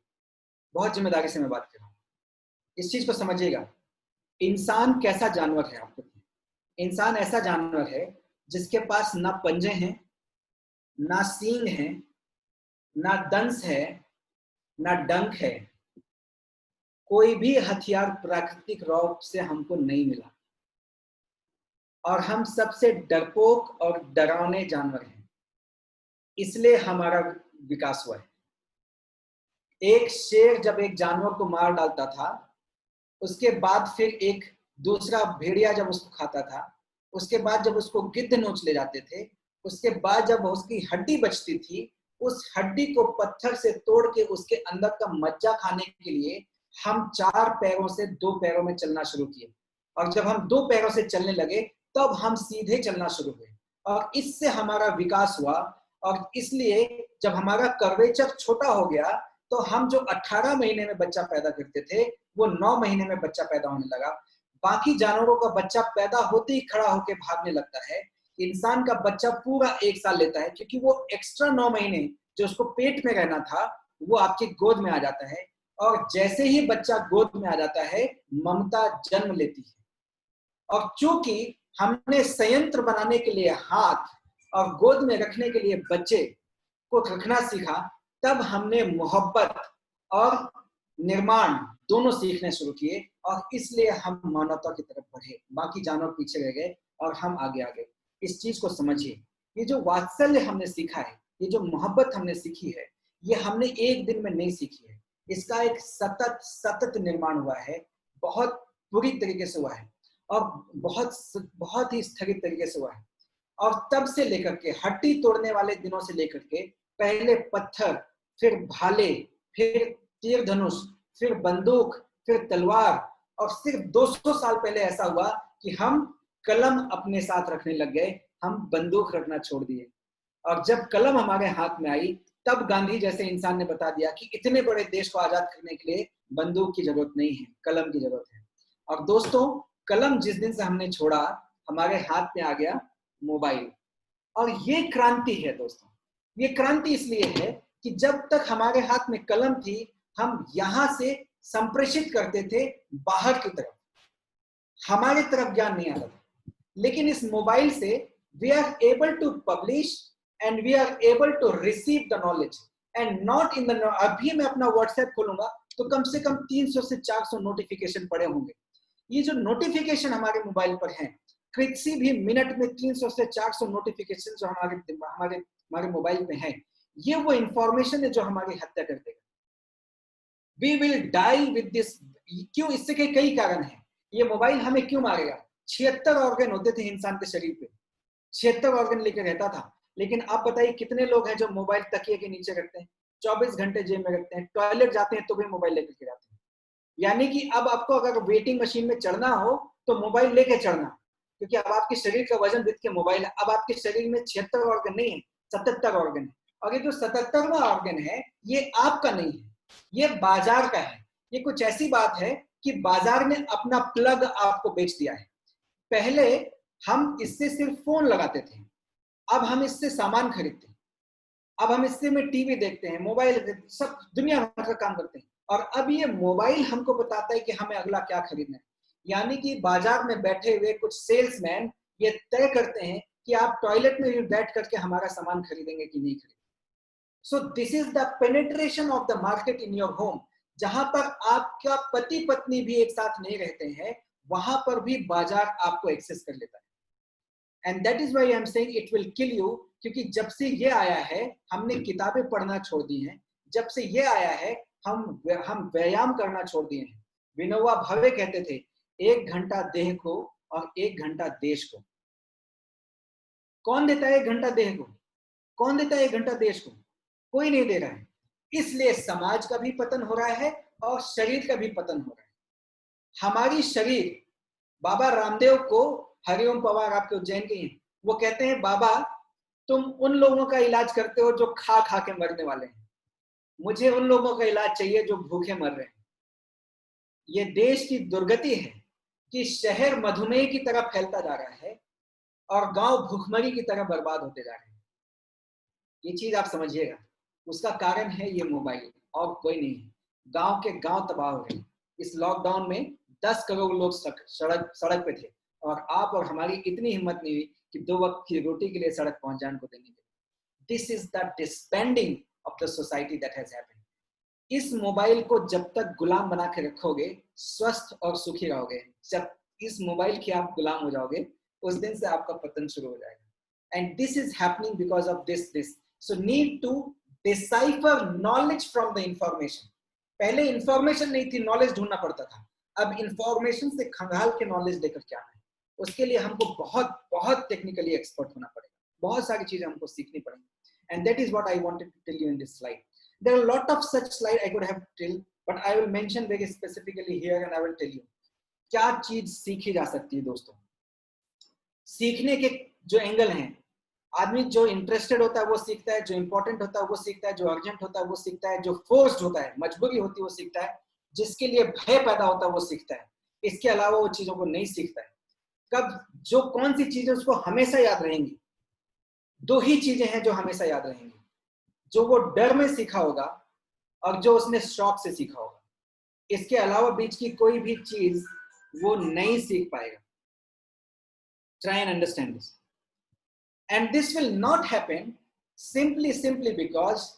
बहुत जिम्मेदारी से मैं बात कर रहा हूँ, इस चीज को समझिएगा। इंसान कैसा जानवर है आपको? इंसान ऐसा जानवर है जिसके पास ना पंजे हैं, ना सींग है, ना दंश है, ना डंक है। कोई भी हथियार प्राकृतिक रूप से हमको नहीं मिला, और हम सबसे डरपोक और डरावने जानवर हैं, इसलिए हमारा विकास हुआ है। एक शेर जब एक जानवर को मार डालता था उसके बाद फिर एक दूसरा भेड़िया जब उसको खाता था, उसके बाद जब उसको गिद्ध नोच ले जाते थे, उसके बाद जब उसकी हड्डी बचती थी, उस हड्डी को पत्थर से तोड़ के उसके अंदर का मज्जा खाने के लिए हम 4 पैरों से 2 पैरों में चलना शुरू किए। और जब हम 2 पैरों से चलने लगे तब हम सीधे चलना शुरू हुए, और इससे हमारा विकास हुआ। और इसलिए जब हमारा कर्वेचर छोटा हो गया तो हम जो 18 महीने में बच्चा पैदा करते थे वो 9 महीने में बच्चा पैदा होने लगा। बाकी जानवरों का बच्चा पैदा होते ही खड़ा होकर भागने लगता है, इंसान का बच्चा पूरा 1 साल लेता है, क्योंकि वो एक्स्ट्रा 9 महीने जो उसको पेट में रहना था वो आपकी गोद में आ जाता है। और जैसे ही बच्चा गोद में आ जाता है ममता जन्म लेती है। और चूंकि हमने संयंत्र बनाने के लिए हाथ और गोद में रखने के लिए बच्चे को रखना सीखा, तब हमने मोहब्बत और निर्माण दोनों सीखने शुरू किए, और इसलिए हम मानवता की तरफ बढ़े। बाकी जानवर पीछे रह गए और हम आगे आ गए। इस चीज को समझिए, ये जो वात्सल्य हमने सीखा है, ये जो मोहब्बत हमने सीखी है, ये हमने एक दिन में नहीं सीखी है। इसका एक सतत निर्माण हुआ है, बहुत पूरी तरीके से हुआ है, और बहुत ही स्थगित तरीके से हुआ है। और तब से लेकर के हड्डी तोड़ने वाले दिनों से लेकर के पहले पत्थर, फिर भाले, फिर तीर धनुष, फिर बंदूक, फिर तलवार, और सिर्फ 200 साल पहले ऐसा हुआ कि हम कलम अपने साथ रखने लग गए, हम बंदूक रखना छोड़ दिए। और जब कलम हमारे हाथ में आई तब गांधी जैसे इंसान ने बता दिया कि इतने बड़े देश को आजाद करने के लिए बंदूक की जरूरत नहीं है, कलम की जरूरत है। और दोस्तों, कलम जिस दिन से हमने छोड़ा, हमारे हाथ में आ गया मोबाइल। और ये क्रांति है दोस्तों, ये क्रांति इसलिए है कि जब तक हमारे हाथ में कलम थी हम यहां से संप्रेषित करते थे बाहर की तरफ, हमारी तरफ ज्ञान नहीं आता था। लेकिन इस मोबाइल से we are able to publish and we are able to receive the knowledge and not in the. अभी मैं अपना व्हाट्सएप खोलूंगा तो कम से कम 300 से 400 नोटिफिकेशन पड़े होंगे। ये जो नोटिफिकेशन हमारे मोबाइल पर हैं, किसी भी मिनट में 300 से 400 नोटिफिकेशन जो हमारे मोबाइल में है, ये वो इंफॉर्मेशन है जो हमारी हत्या कर देगा। We will die with this. क्यों? इससे के कई कारण हैं। ये मोबाइल हमें क्यों मारेगा? 76 ऑर्गन होते थे इंसान के शरीर पे, 76 ऑर्गन लेकर रहता था। लेकिन आप बताइए कितने लोग हैं जो मोबाइल तकिए के नीचे रखते हैं, 24 घंटे जेब में रखते हैं, टॉयलेट जाते हैं तो भी मोबाइल लेकर के जाते हैं। यानी कि अब आपको अगर वेटिंग मशीन में चढ़ना हो तो मोबाइल लेके चढ़ना, क्योंकि अब आपके शरीर का वजन विद के मोबाइल है। अब आपके शरीर में 76 ऑर्गन नहीं है, 77 ऑर्गन है। और ये जो 77वां ऑर्गन है ये आपका नहीं है, ये बाजार का है। ये कुछ ऐसी बात है कि बाजार ने अपना प्लग आपको बेच दिया है। पहले हम इससे सिर्फ फोन लगाते थे, अब हम इससे सामान खरीदते हैं, अब हम इससे में टीवी देखते हैं, मोबाइल, सब दुनिया भर का काम करते हैं। और अब ये मोबाइल हमको बताता है कि हमें अगला क्या खरीदना है। यानी कि बाजार में बैठे हुए कुछ सेल्समैन ये तय करते हैं कि आप टॉयलेट में भी बैठ करके हमारा सामान खरीदेंगे कि नहीं खरीदेंगे। सो this is the penetration of the market in your home. जहां पर आपका पति पत्नी भी एक साथ नहीं रहते हैं, वहां पर भी बाजार आपको एक्सेस कर लेता है। And that is why I am saying it will kill you. क्योंकि जब से ये आया है हमने किताबें पढ़ना छोड़ दी हैं, जब से ये आया है हम व्यायाम करना छोड़ दिए हैं। विनोबा भावे कहते थे 1 घंटा देह को और 1 घंटा देश को। कौन देता है 1 घंटा देह को? कौन देता है 1 घंटा देश को? कोई नहीं दे रहा है। इसलिए समाज का भी पतन हो रहा है और शरीर का भी पतन हो रहा है। हमारी शरीर, बाबा रामदेव को, हरिओम पवार आपके उज्जैन के हैं, वो कहते हैं बाबा तुम उन लोगों का इलाज करते हो जो खा खा के मरने वाले हैं, मुझे उन लोगों का इलाज चाहिए जो भूखे मर रहे हैं। ये देश की दुर्गति है कि शहर मधुमेह की तरह फैलता जा रहा है और गांव भूखमरी की तरह बर्बाद होते जा रहे हैं। ये चीज आप समझिएगा। उसका कारण है ये मोबाइल और कोई नहीं है। गांव के गांव तबाह हो रहे हैं। इस लॉकडाउन में 10 करोड़ लोग सड़क पे थे और आप और हमारी इतनी हिम्मत नहीं हुई कि 2 वक्त की रोटी के लिए सड़क पहुंच जाने को देने के लिए। This is the disbanding of the society that has happened. इस मोबाइल को जब तक गुलाम बना के रखोगे स्वस्थ और सुखी रहोगे। जब इस मोबाइल के आप गुलाम हो जाओगे उस दिन से आपका पतन शुरू हो जाएगा। And this is happening because of this. So need to decipher knowledge from the information. पहले इंफॉर्मेशन नहीं थी, नॉलेज ढूंढना पड़ता था। अब इंफॉर्मेशन से खंगाल के नॉलेज लेकर क्या है, उसके लिए हमको बहुत बहुत टेक्निकली एक्सपर्ट होना पड़ेगा, बहुत सारी चीजें हमको सीखनी पड़ेंगी. And that is what I wanted to tell you in this slide. There are a lot of such slides I could have tell, but I will mention very specifically here and I will tell you. क्या चीज सीखी जा सकती है दोस्तों? सीखने के जो एंगल हैं, आदमी जो इंटरेस्टेड होता है वो सीखता है, जो इंपॉर्टेंट होता है वो सीखता है, जो अर्जेंट होता है वो सीखता है, जो फोर्स्ड होता है, मजबूरी होती है वो सीखता है, जिसके लिए भय पैदा होता है वो सीखता है. इसके अलावा वो चीजों को नहीं सीखता है. कब जो कौन सी चीजें उसको हमेशा याद रहेंगी? दो ही चीजें हैं जो हमेशा याद रहेंगी, जो वो डर में सीखा होगा और जो उसने शौक से सीखा होगा. इसके अलावा बीच की कोई भी चीज वो नहीं सीख पाएगा. Try and understand this. And this will not happen simply because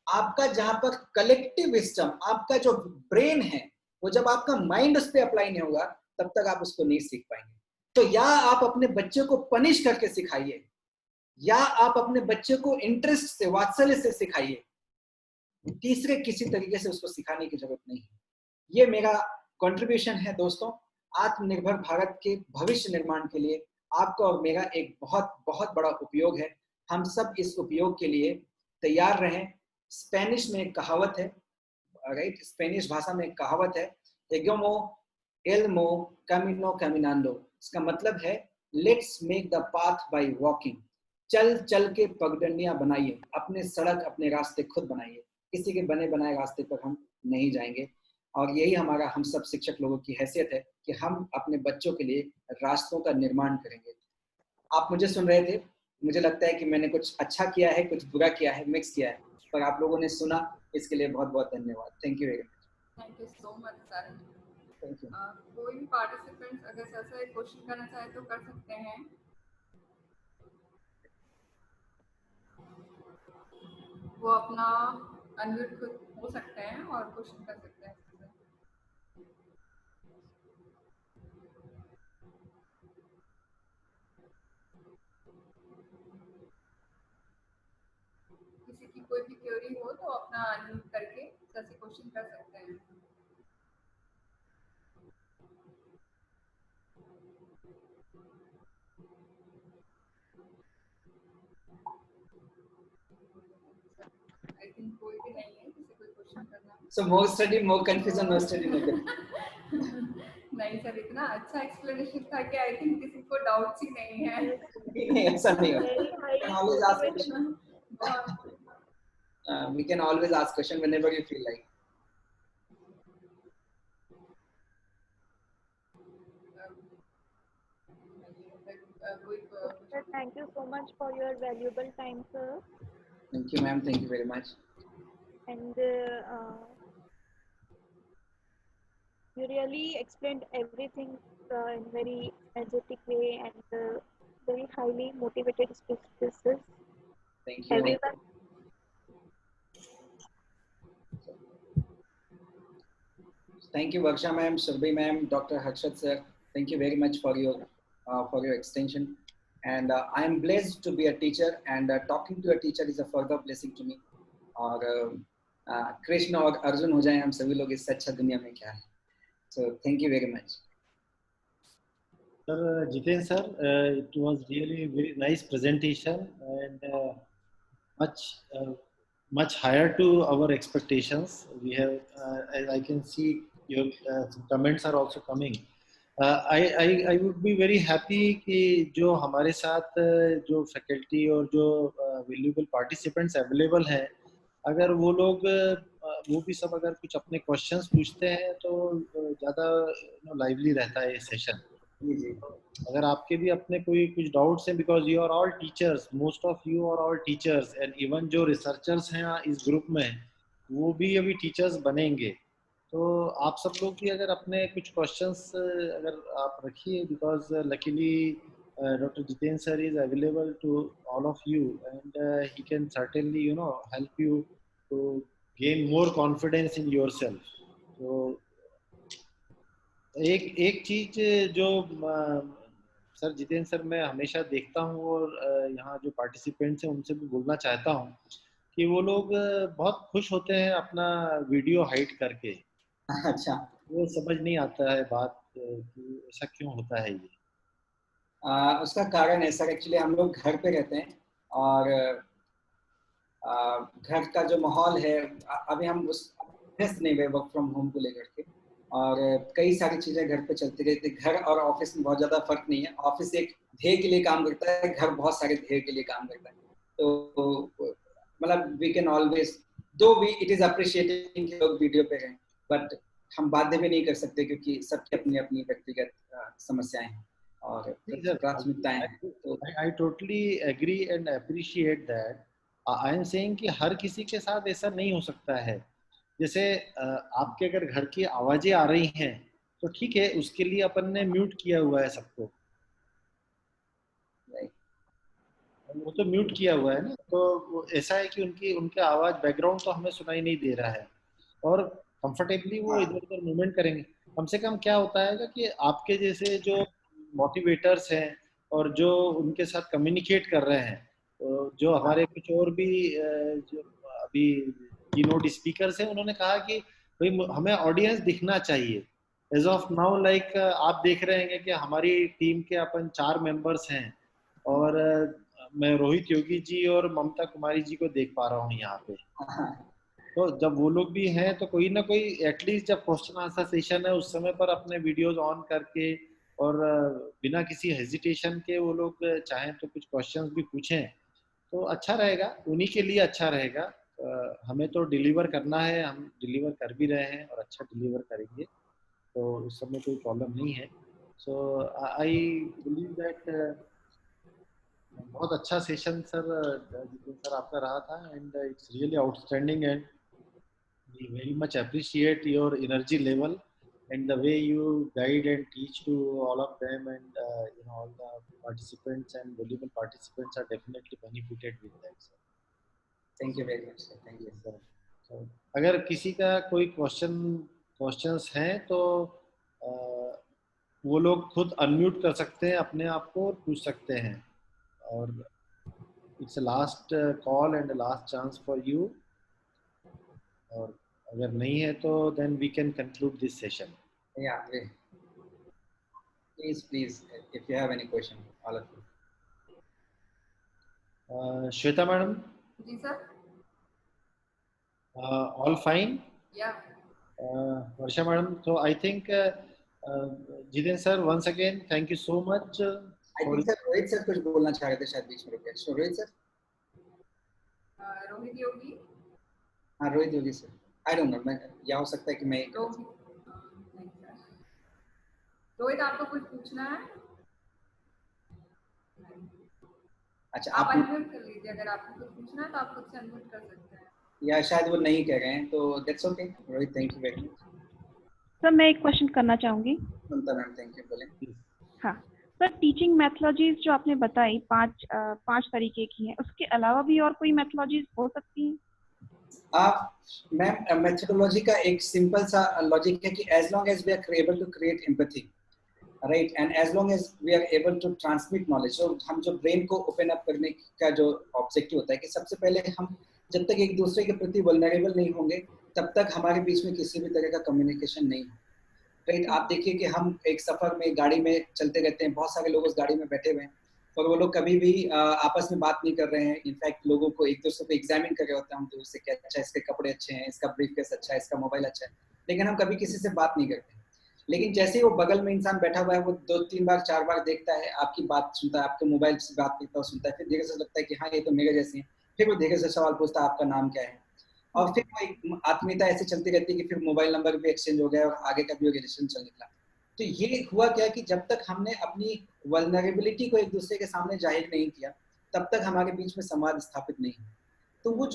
आपका जहां पर कलेक्टिव विजडम, आपका जो ब्रेन है, वो जब आपका माइंड उस पर अप्लाई नहीं होगा तब तक आप उसको नहीं सीख पाएंगे. तो या आप अपने बच्चे को पनिश करके सिखाइए, या आप अपने बच्चे को इंटरेस्ट से, वात्सल्य से सिखाइए. तीसरे किसी तरीके से उसको सिखाने की जरूरत नहीं है. ये मेरा कंट्रीब्यूशन है दोस्तों, आत्मनिर्भर भारत के भविष्य निर्माण के लिए आपका और मेरा एक बहुत बहुत बड़ा उपयोग है. हम सब इस उपयोग के लिए तैयार रहें. स्पेनिश में एक कहावत है, राइट, स्पेनिश भाषा में एक कहावत है, एगोमो एल्मो कैमिनो कैमिनांडो. इसका मतलब है let's make the path by walking. चल चल के पगडंडियां बनाइए, अपने सड़क अपने रास्ते खुद बनाइए. किसी के बने बनाए रास्ते पर हम नहीं जाएंगे. और यही हमारा, हम सब शिक्षक लोगों की हैसियत है कि हम अपने बच्चों के लिए रास्तों का निर्माण करेंगे. आप मुझे सुन रहे थे, मुझे लगता है कि मैंने कुछ अच्छा किया है, कुछ बुरा किया है, मिक्स किया है, पर आप लोगों ने सुना, इसके लिए बहुत बहुत धन्यवाद. Thank you very much. Thank you so much sir. Thank you. कोई भी पार्टिसिपेंट्स अगर सर से क्वेश्चन करना चाहे तो कर सकते हैं. वो अपना अनम्यूट हो सकते हैं और क्वेश्चन कर सकते हैं. किसी की कोई भी क्वेरी हो तो अपना अनम्यूट करके सर से क्वेश्चन कर सकते हैं. आई थिंक कोई भी नहीं है किसी को क्वेश्चन करना. So more study, more confusion, no study, no good. नहीं सर, इतना अच्छा एक्सप्लेनेशन था कि आई थिंक किसी को डाउट्स ही नहीं है. नहीं, ऐसा नहीं होता. We can always ask question. We can always ask question whenever you feel like. Sir, thank you so much for your valuable time, sir. Thank you, ma'am. Thank you very much. And you really explained everything in very energetic way and very highly motivated speeches. Thank you. Everyone, Thank you, Varsha ma'am, Surbhi ma'am, Dr. Harshad sir. Thank you very much for your extension. And I am blessed to be a teacher, and talking to a teacher is a further blessing to me. और कृष्ण और अर्जुन हो जाए हम सभी लोग, इससे अच्छा दुनिया में क्या है. So thank you very much. Sir, Jiten sir, it was really a very nice presentation and much higher to our expectations. We have, as I can see, your comments are also coming. I would be very happy कि जो हमारे साथ जो फैकल्टी और जो valuable participants available हैं, अगर वो लोग वो भी सब अगर कुछ अपने क्वेश्चंस पूछते हैं तो ज़्यादा लाइवली रहता है ये सेशन. अगर आपके भी अपने कोई कुछ डाउट्स हैं, because you are all teachers, most of you are all teachers, and even जो रिसर्चर्स हैं इस ग्रुप में वो भी अभी टीचर्स बनेंगे. तो आप सब लोग भी अगर अपने कुछ क्वेश्चंस अगर आप रखिए, because luckily Dr. Jiten sir is available to all of you and he can certainly help you to gain more confidence in yourself. तो एक चीज जो सर जितेन सर मैं हमेशा देखता हूँ और यहाँ जो पार्टिसिपेंट्स हैं उनसे भी बोलना चाहता हूँ कि वो लोग बहुत खुश होते हैं अपना वीडियो हाइड करके. अच्छा. वो समझ नहीं आता है बात कि ऐसा क्यों होता है ये। उसका कारण है सर, एक्चुअली हम लोग घर पे रहते हैं और घर का जो माहौल है, अभी हम उस व्यस्त नहीं हुए वर्क फ्रॉम होम को लेकर के, और कई सारी चीजें घर पे चलती रहती है। घर और ऑफिस में बहुत ज्यादा फर्क नहीं है, ऑफिस एक ध्येय के लिए काम करता है, घर बहुत सारे ध्येय के लिए काम करता है। तो मतलब वी कैन ऑलवेज, दो वी इट इज अप्रिशिएटिंग कि लोग वीडियो पे हैं, बट हम बाध्य भी नहीं कर सकते क्योंकि सबकी अपनी अपनी व्यक्तिगत समस्याएं हैं और प्राथमिकताएं हैं। तो I totally agree and appreciate that. I am saying कि हर किसी के साथ ऐसा नहीं हो सकता है। जैसे आपके अगर घर की आवाजें आ रही हैं तो ठीक है, उसके लिए अपन ने म्यूट किया हुआ है सबको, वो तो म्यूट किया हुआ है ना, तो वो ऐसा है कि उनकी उनके आवाज बैकग्राउंड तो हमें सुनाई नहीं दे रहा है और कंफर्टेबली वो इधर उधर मूवमेंट करेंगे। कम से कम क्या होता है कि आपके जैसे जो मोटिवेटर्स हैं और जो उनके साथ कम्युनिकेट कर रहे हैं, तो जो हमारे कुछ और भी जो अभी कीनोट स्पीकर्स हैं, उन्होंने कहा कि भाई हमें ऑडियंस दिखना चाहिए। एज ऑफ नाउ लाइक आप देख रहे हैं कि हमारी टीम के अपन 4 मेंबर्स हैं और मैं रोहित योगी जी और ममता कुमारी जी को देख पा रहा हूँ यहाँ पे। तो जब वो लोग भी हैं तो कोई ना कोई एटलीस्ट जब क्वेश्चन आंसर सेशन है उस समय पर अपने वीडियोस ऑन करके और बिना किसी हेजिटेशन के वो लोग चाहें तो कुछ क्वेश्चंस भी पूछें तो अच्छा रहेगा, उन्हीं के लिए अच्छा रहेगा। हमें तो डिलीवर करना है, हम डिलीवर कर भी रहे हैं और अच्छा डिलीवर करेंगे, तो उस समय कोई प्रॉब्लम नहीं है। सो आई बिलीव दैट बहुत अच्छा सेशन सर जितेंद्र सर आपका रहा था and it's really outstanding and we very much appreciate your energy level and the way you guide and teach to all of them, and all the participants and valuable participants are definitely benefited with that sir. Thank you very much sir, thank you. Yes, sir. So, अगर किसी का कोई क्वेश्चंस हैं तो वो लोग खुद अनम्यूट कर सकते हैं अपने आप को और पूछ सकते हैं, और it's last call and last chance for you, और अगर नहीं है तो then we can conclude this session. या please if you have any question, all of you. Shweta madam, जी सर। All fine? या Varsha madam, so I think Jiten sir, once again thank you so much I think sir Rohit sir कुछ बोलना चाह रहे थे, शायद बीच में रुक गए। सो रोहित सर। रोहित योगी। हाँ रोहित योगी सर, आई डोंट नो, मैं या हो सकता है कि मैं रोहित आपको कुछ पूछना है? अच्छा आप आप अनम्यूट कर लीजिए, अगर आपको कुछ पूछना है तो आप खुद से अनम्यूट कर सकते हैं, या शायद वो नहीं कह रहे हैं, तो that's okay. Rohit thank you very much. Sir मैं एक क्वेश्चन करना चाहूंगी। ममता मैम थैंक यू, बोलें। हाँ सर, टीचिंग मेथोलॉजीज जो आपने बताई पांच तरीके की हैं, उसके अलावा भी और कोई मेथोलॉजीज हो सकती हैं? मैम मेथोडोलॉजी का एक सिंपल सा लॉजिक है कि as long as we are able to create empathy, right, and as long as we are able to transmit knowledge, तो हम जो ब्रेन को ओपन अप करने का जो ऑब्जेक्टिव होता है कि सबसे पहले हम जब तक एक दूसरे के प्रति वल्नरेबल नहीं होंगे तब तक हमारे बीच में किसी भी तरह का कम्युनिकेशन नहीं हो, राइट। आप देखिए कि हम एक सफर में गाड़ी में चलते रहते हैं, बहुत सारे लोग उस गाड़ी में बैठे हुए हैं और वो लोग कभी भी आपस में बात नहीं कर रहे हैं, इनफैक्ट लोगों को एक दूसरे को एग्जामिन कर रहे होते हैं हम दूर से कि अच्छा इसके कपड़े अच्छे हैं, इसका ब्रीफकेस अच्छा है, इसका मोबाइल अच्छा है, लेकिन हम कभी किसी से बात नहीं करते। लेकिन जैसे ही वो बगल में इंसान बैठा हुआ है, वो 2-3 बार 4 बार देखता है, आपकी बात सुनता है, आपके मोबाइल से बात करता है, सुनता है, फिर धीरे से लगता है कि हाँ ये तो मेरे जैसे हैं, फिर वो धीरे से सवाल पूछता है आपका नाम क्या है, और फिर वो एक आत्मीयता ऐसे चलती रहती है कि फिर मोबाइल नंबर भी एक्सचेंज हो गया और आगे का भी रिलेशन चल निकला। तो ये हुआ क्या कि जब तक हमने अपनी वल्नरेबिलिटी को एक दूसरे के सामने जाहिर नहीं किया तब तक हमारे बीच में संवाद स्थापित नहीं हुआ। तो वो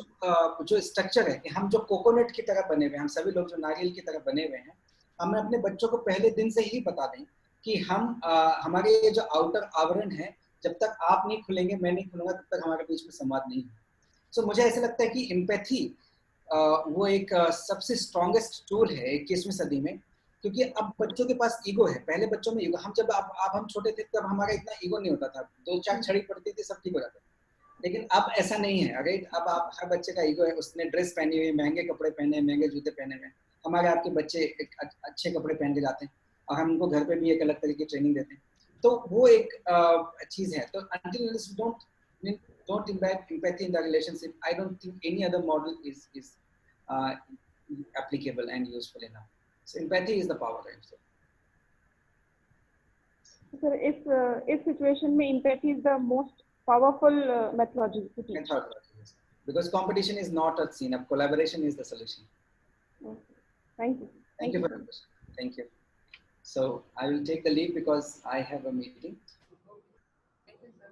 जो स्ट्रक्चर है कि हम जो कोकोनट की तरह बने हुए हैं, हम सभी लोग जो नारियल की तरह बने हुए हैं, हमें अपने बच्चों को पहले दिन से ही बता दें कि हम हमारे ये जो आउटर आवरण है, जब तक आप नहीं खुलेंगे, मैं नहीं खुलूंगा, तब तक हमारे बीच में संवाद नहीं है। सो मुझे ऐसा लगता है कि एम्पैथी वो एक सबसे स्ट्रॉन्गेस्ट टूल है 21वीं सदी में, क्योंकि अब बच्चों के पास ईगो है। पहले बच्चों में ईगो, हम जब आप हम छोटे थे तब हमारा इतना ईगो नहीं होता था, 2-4 छड़ी पड़ती थी सब ठीक हो जाता था, लेकिन अब ऐसा नहीं है, राइट। अब आप हर बच्चे का ईगो है, उसने ड्रेस पहनी हुई, महंगे कपड़े पहने, महंगे जूते पहने हुए, हमारे आपके बच्चे एक अच्छे कपड़े पहन के जाते हैं और हम उनको घर पे भी एक अलग तरीके की ट्रेनिंग देते हैं, तो वो एक चीज है. तो until unless you don't embed empathy in the relationship, I don't think any other model is uh, applicable and useful enough. So empathy is the power, right? So, Sir, if situation में empathy is the most powerful methodology to teach. methodology, because competition is not a scene, of collaboration is the solution. Okay. Thank you. Thank you for the question. Thank you. So I will take the lead because I have a meeting. Thank you, sir.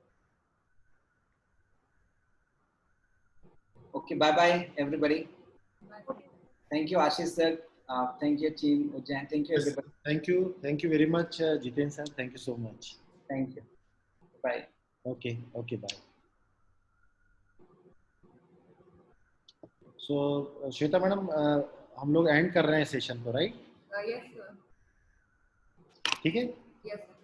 Okay, bye bye everybody. Bye. Thank you Ashish sir. Thank you team Ujjain. Thank you Yes, everybody. thank you very much, Jiten sir. Thank you so much. Thank you. Bye. Okay, bye. So Shweta madam, हम लोग एंड कर रहे हैं सेशन को, राइट? Yes, sir. ठीक है. Yes, sir.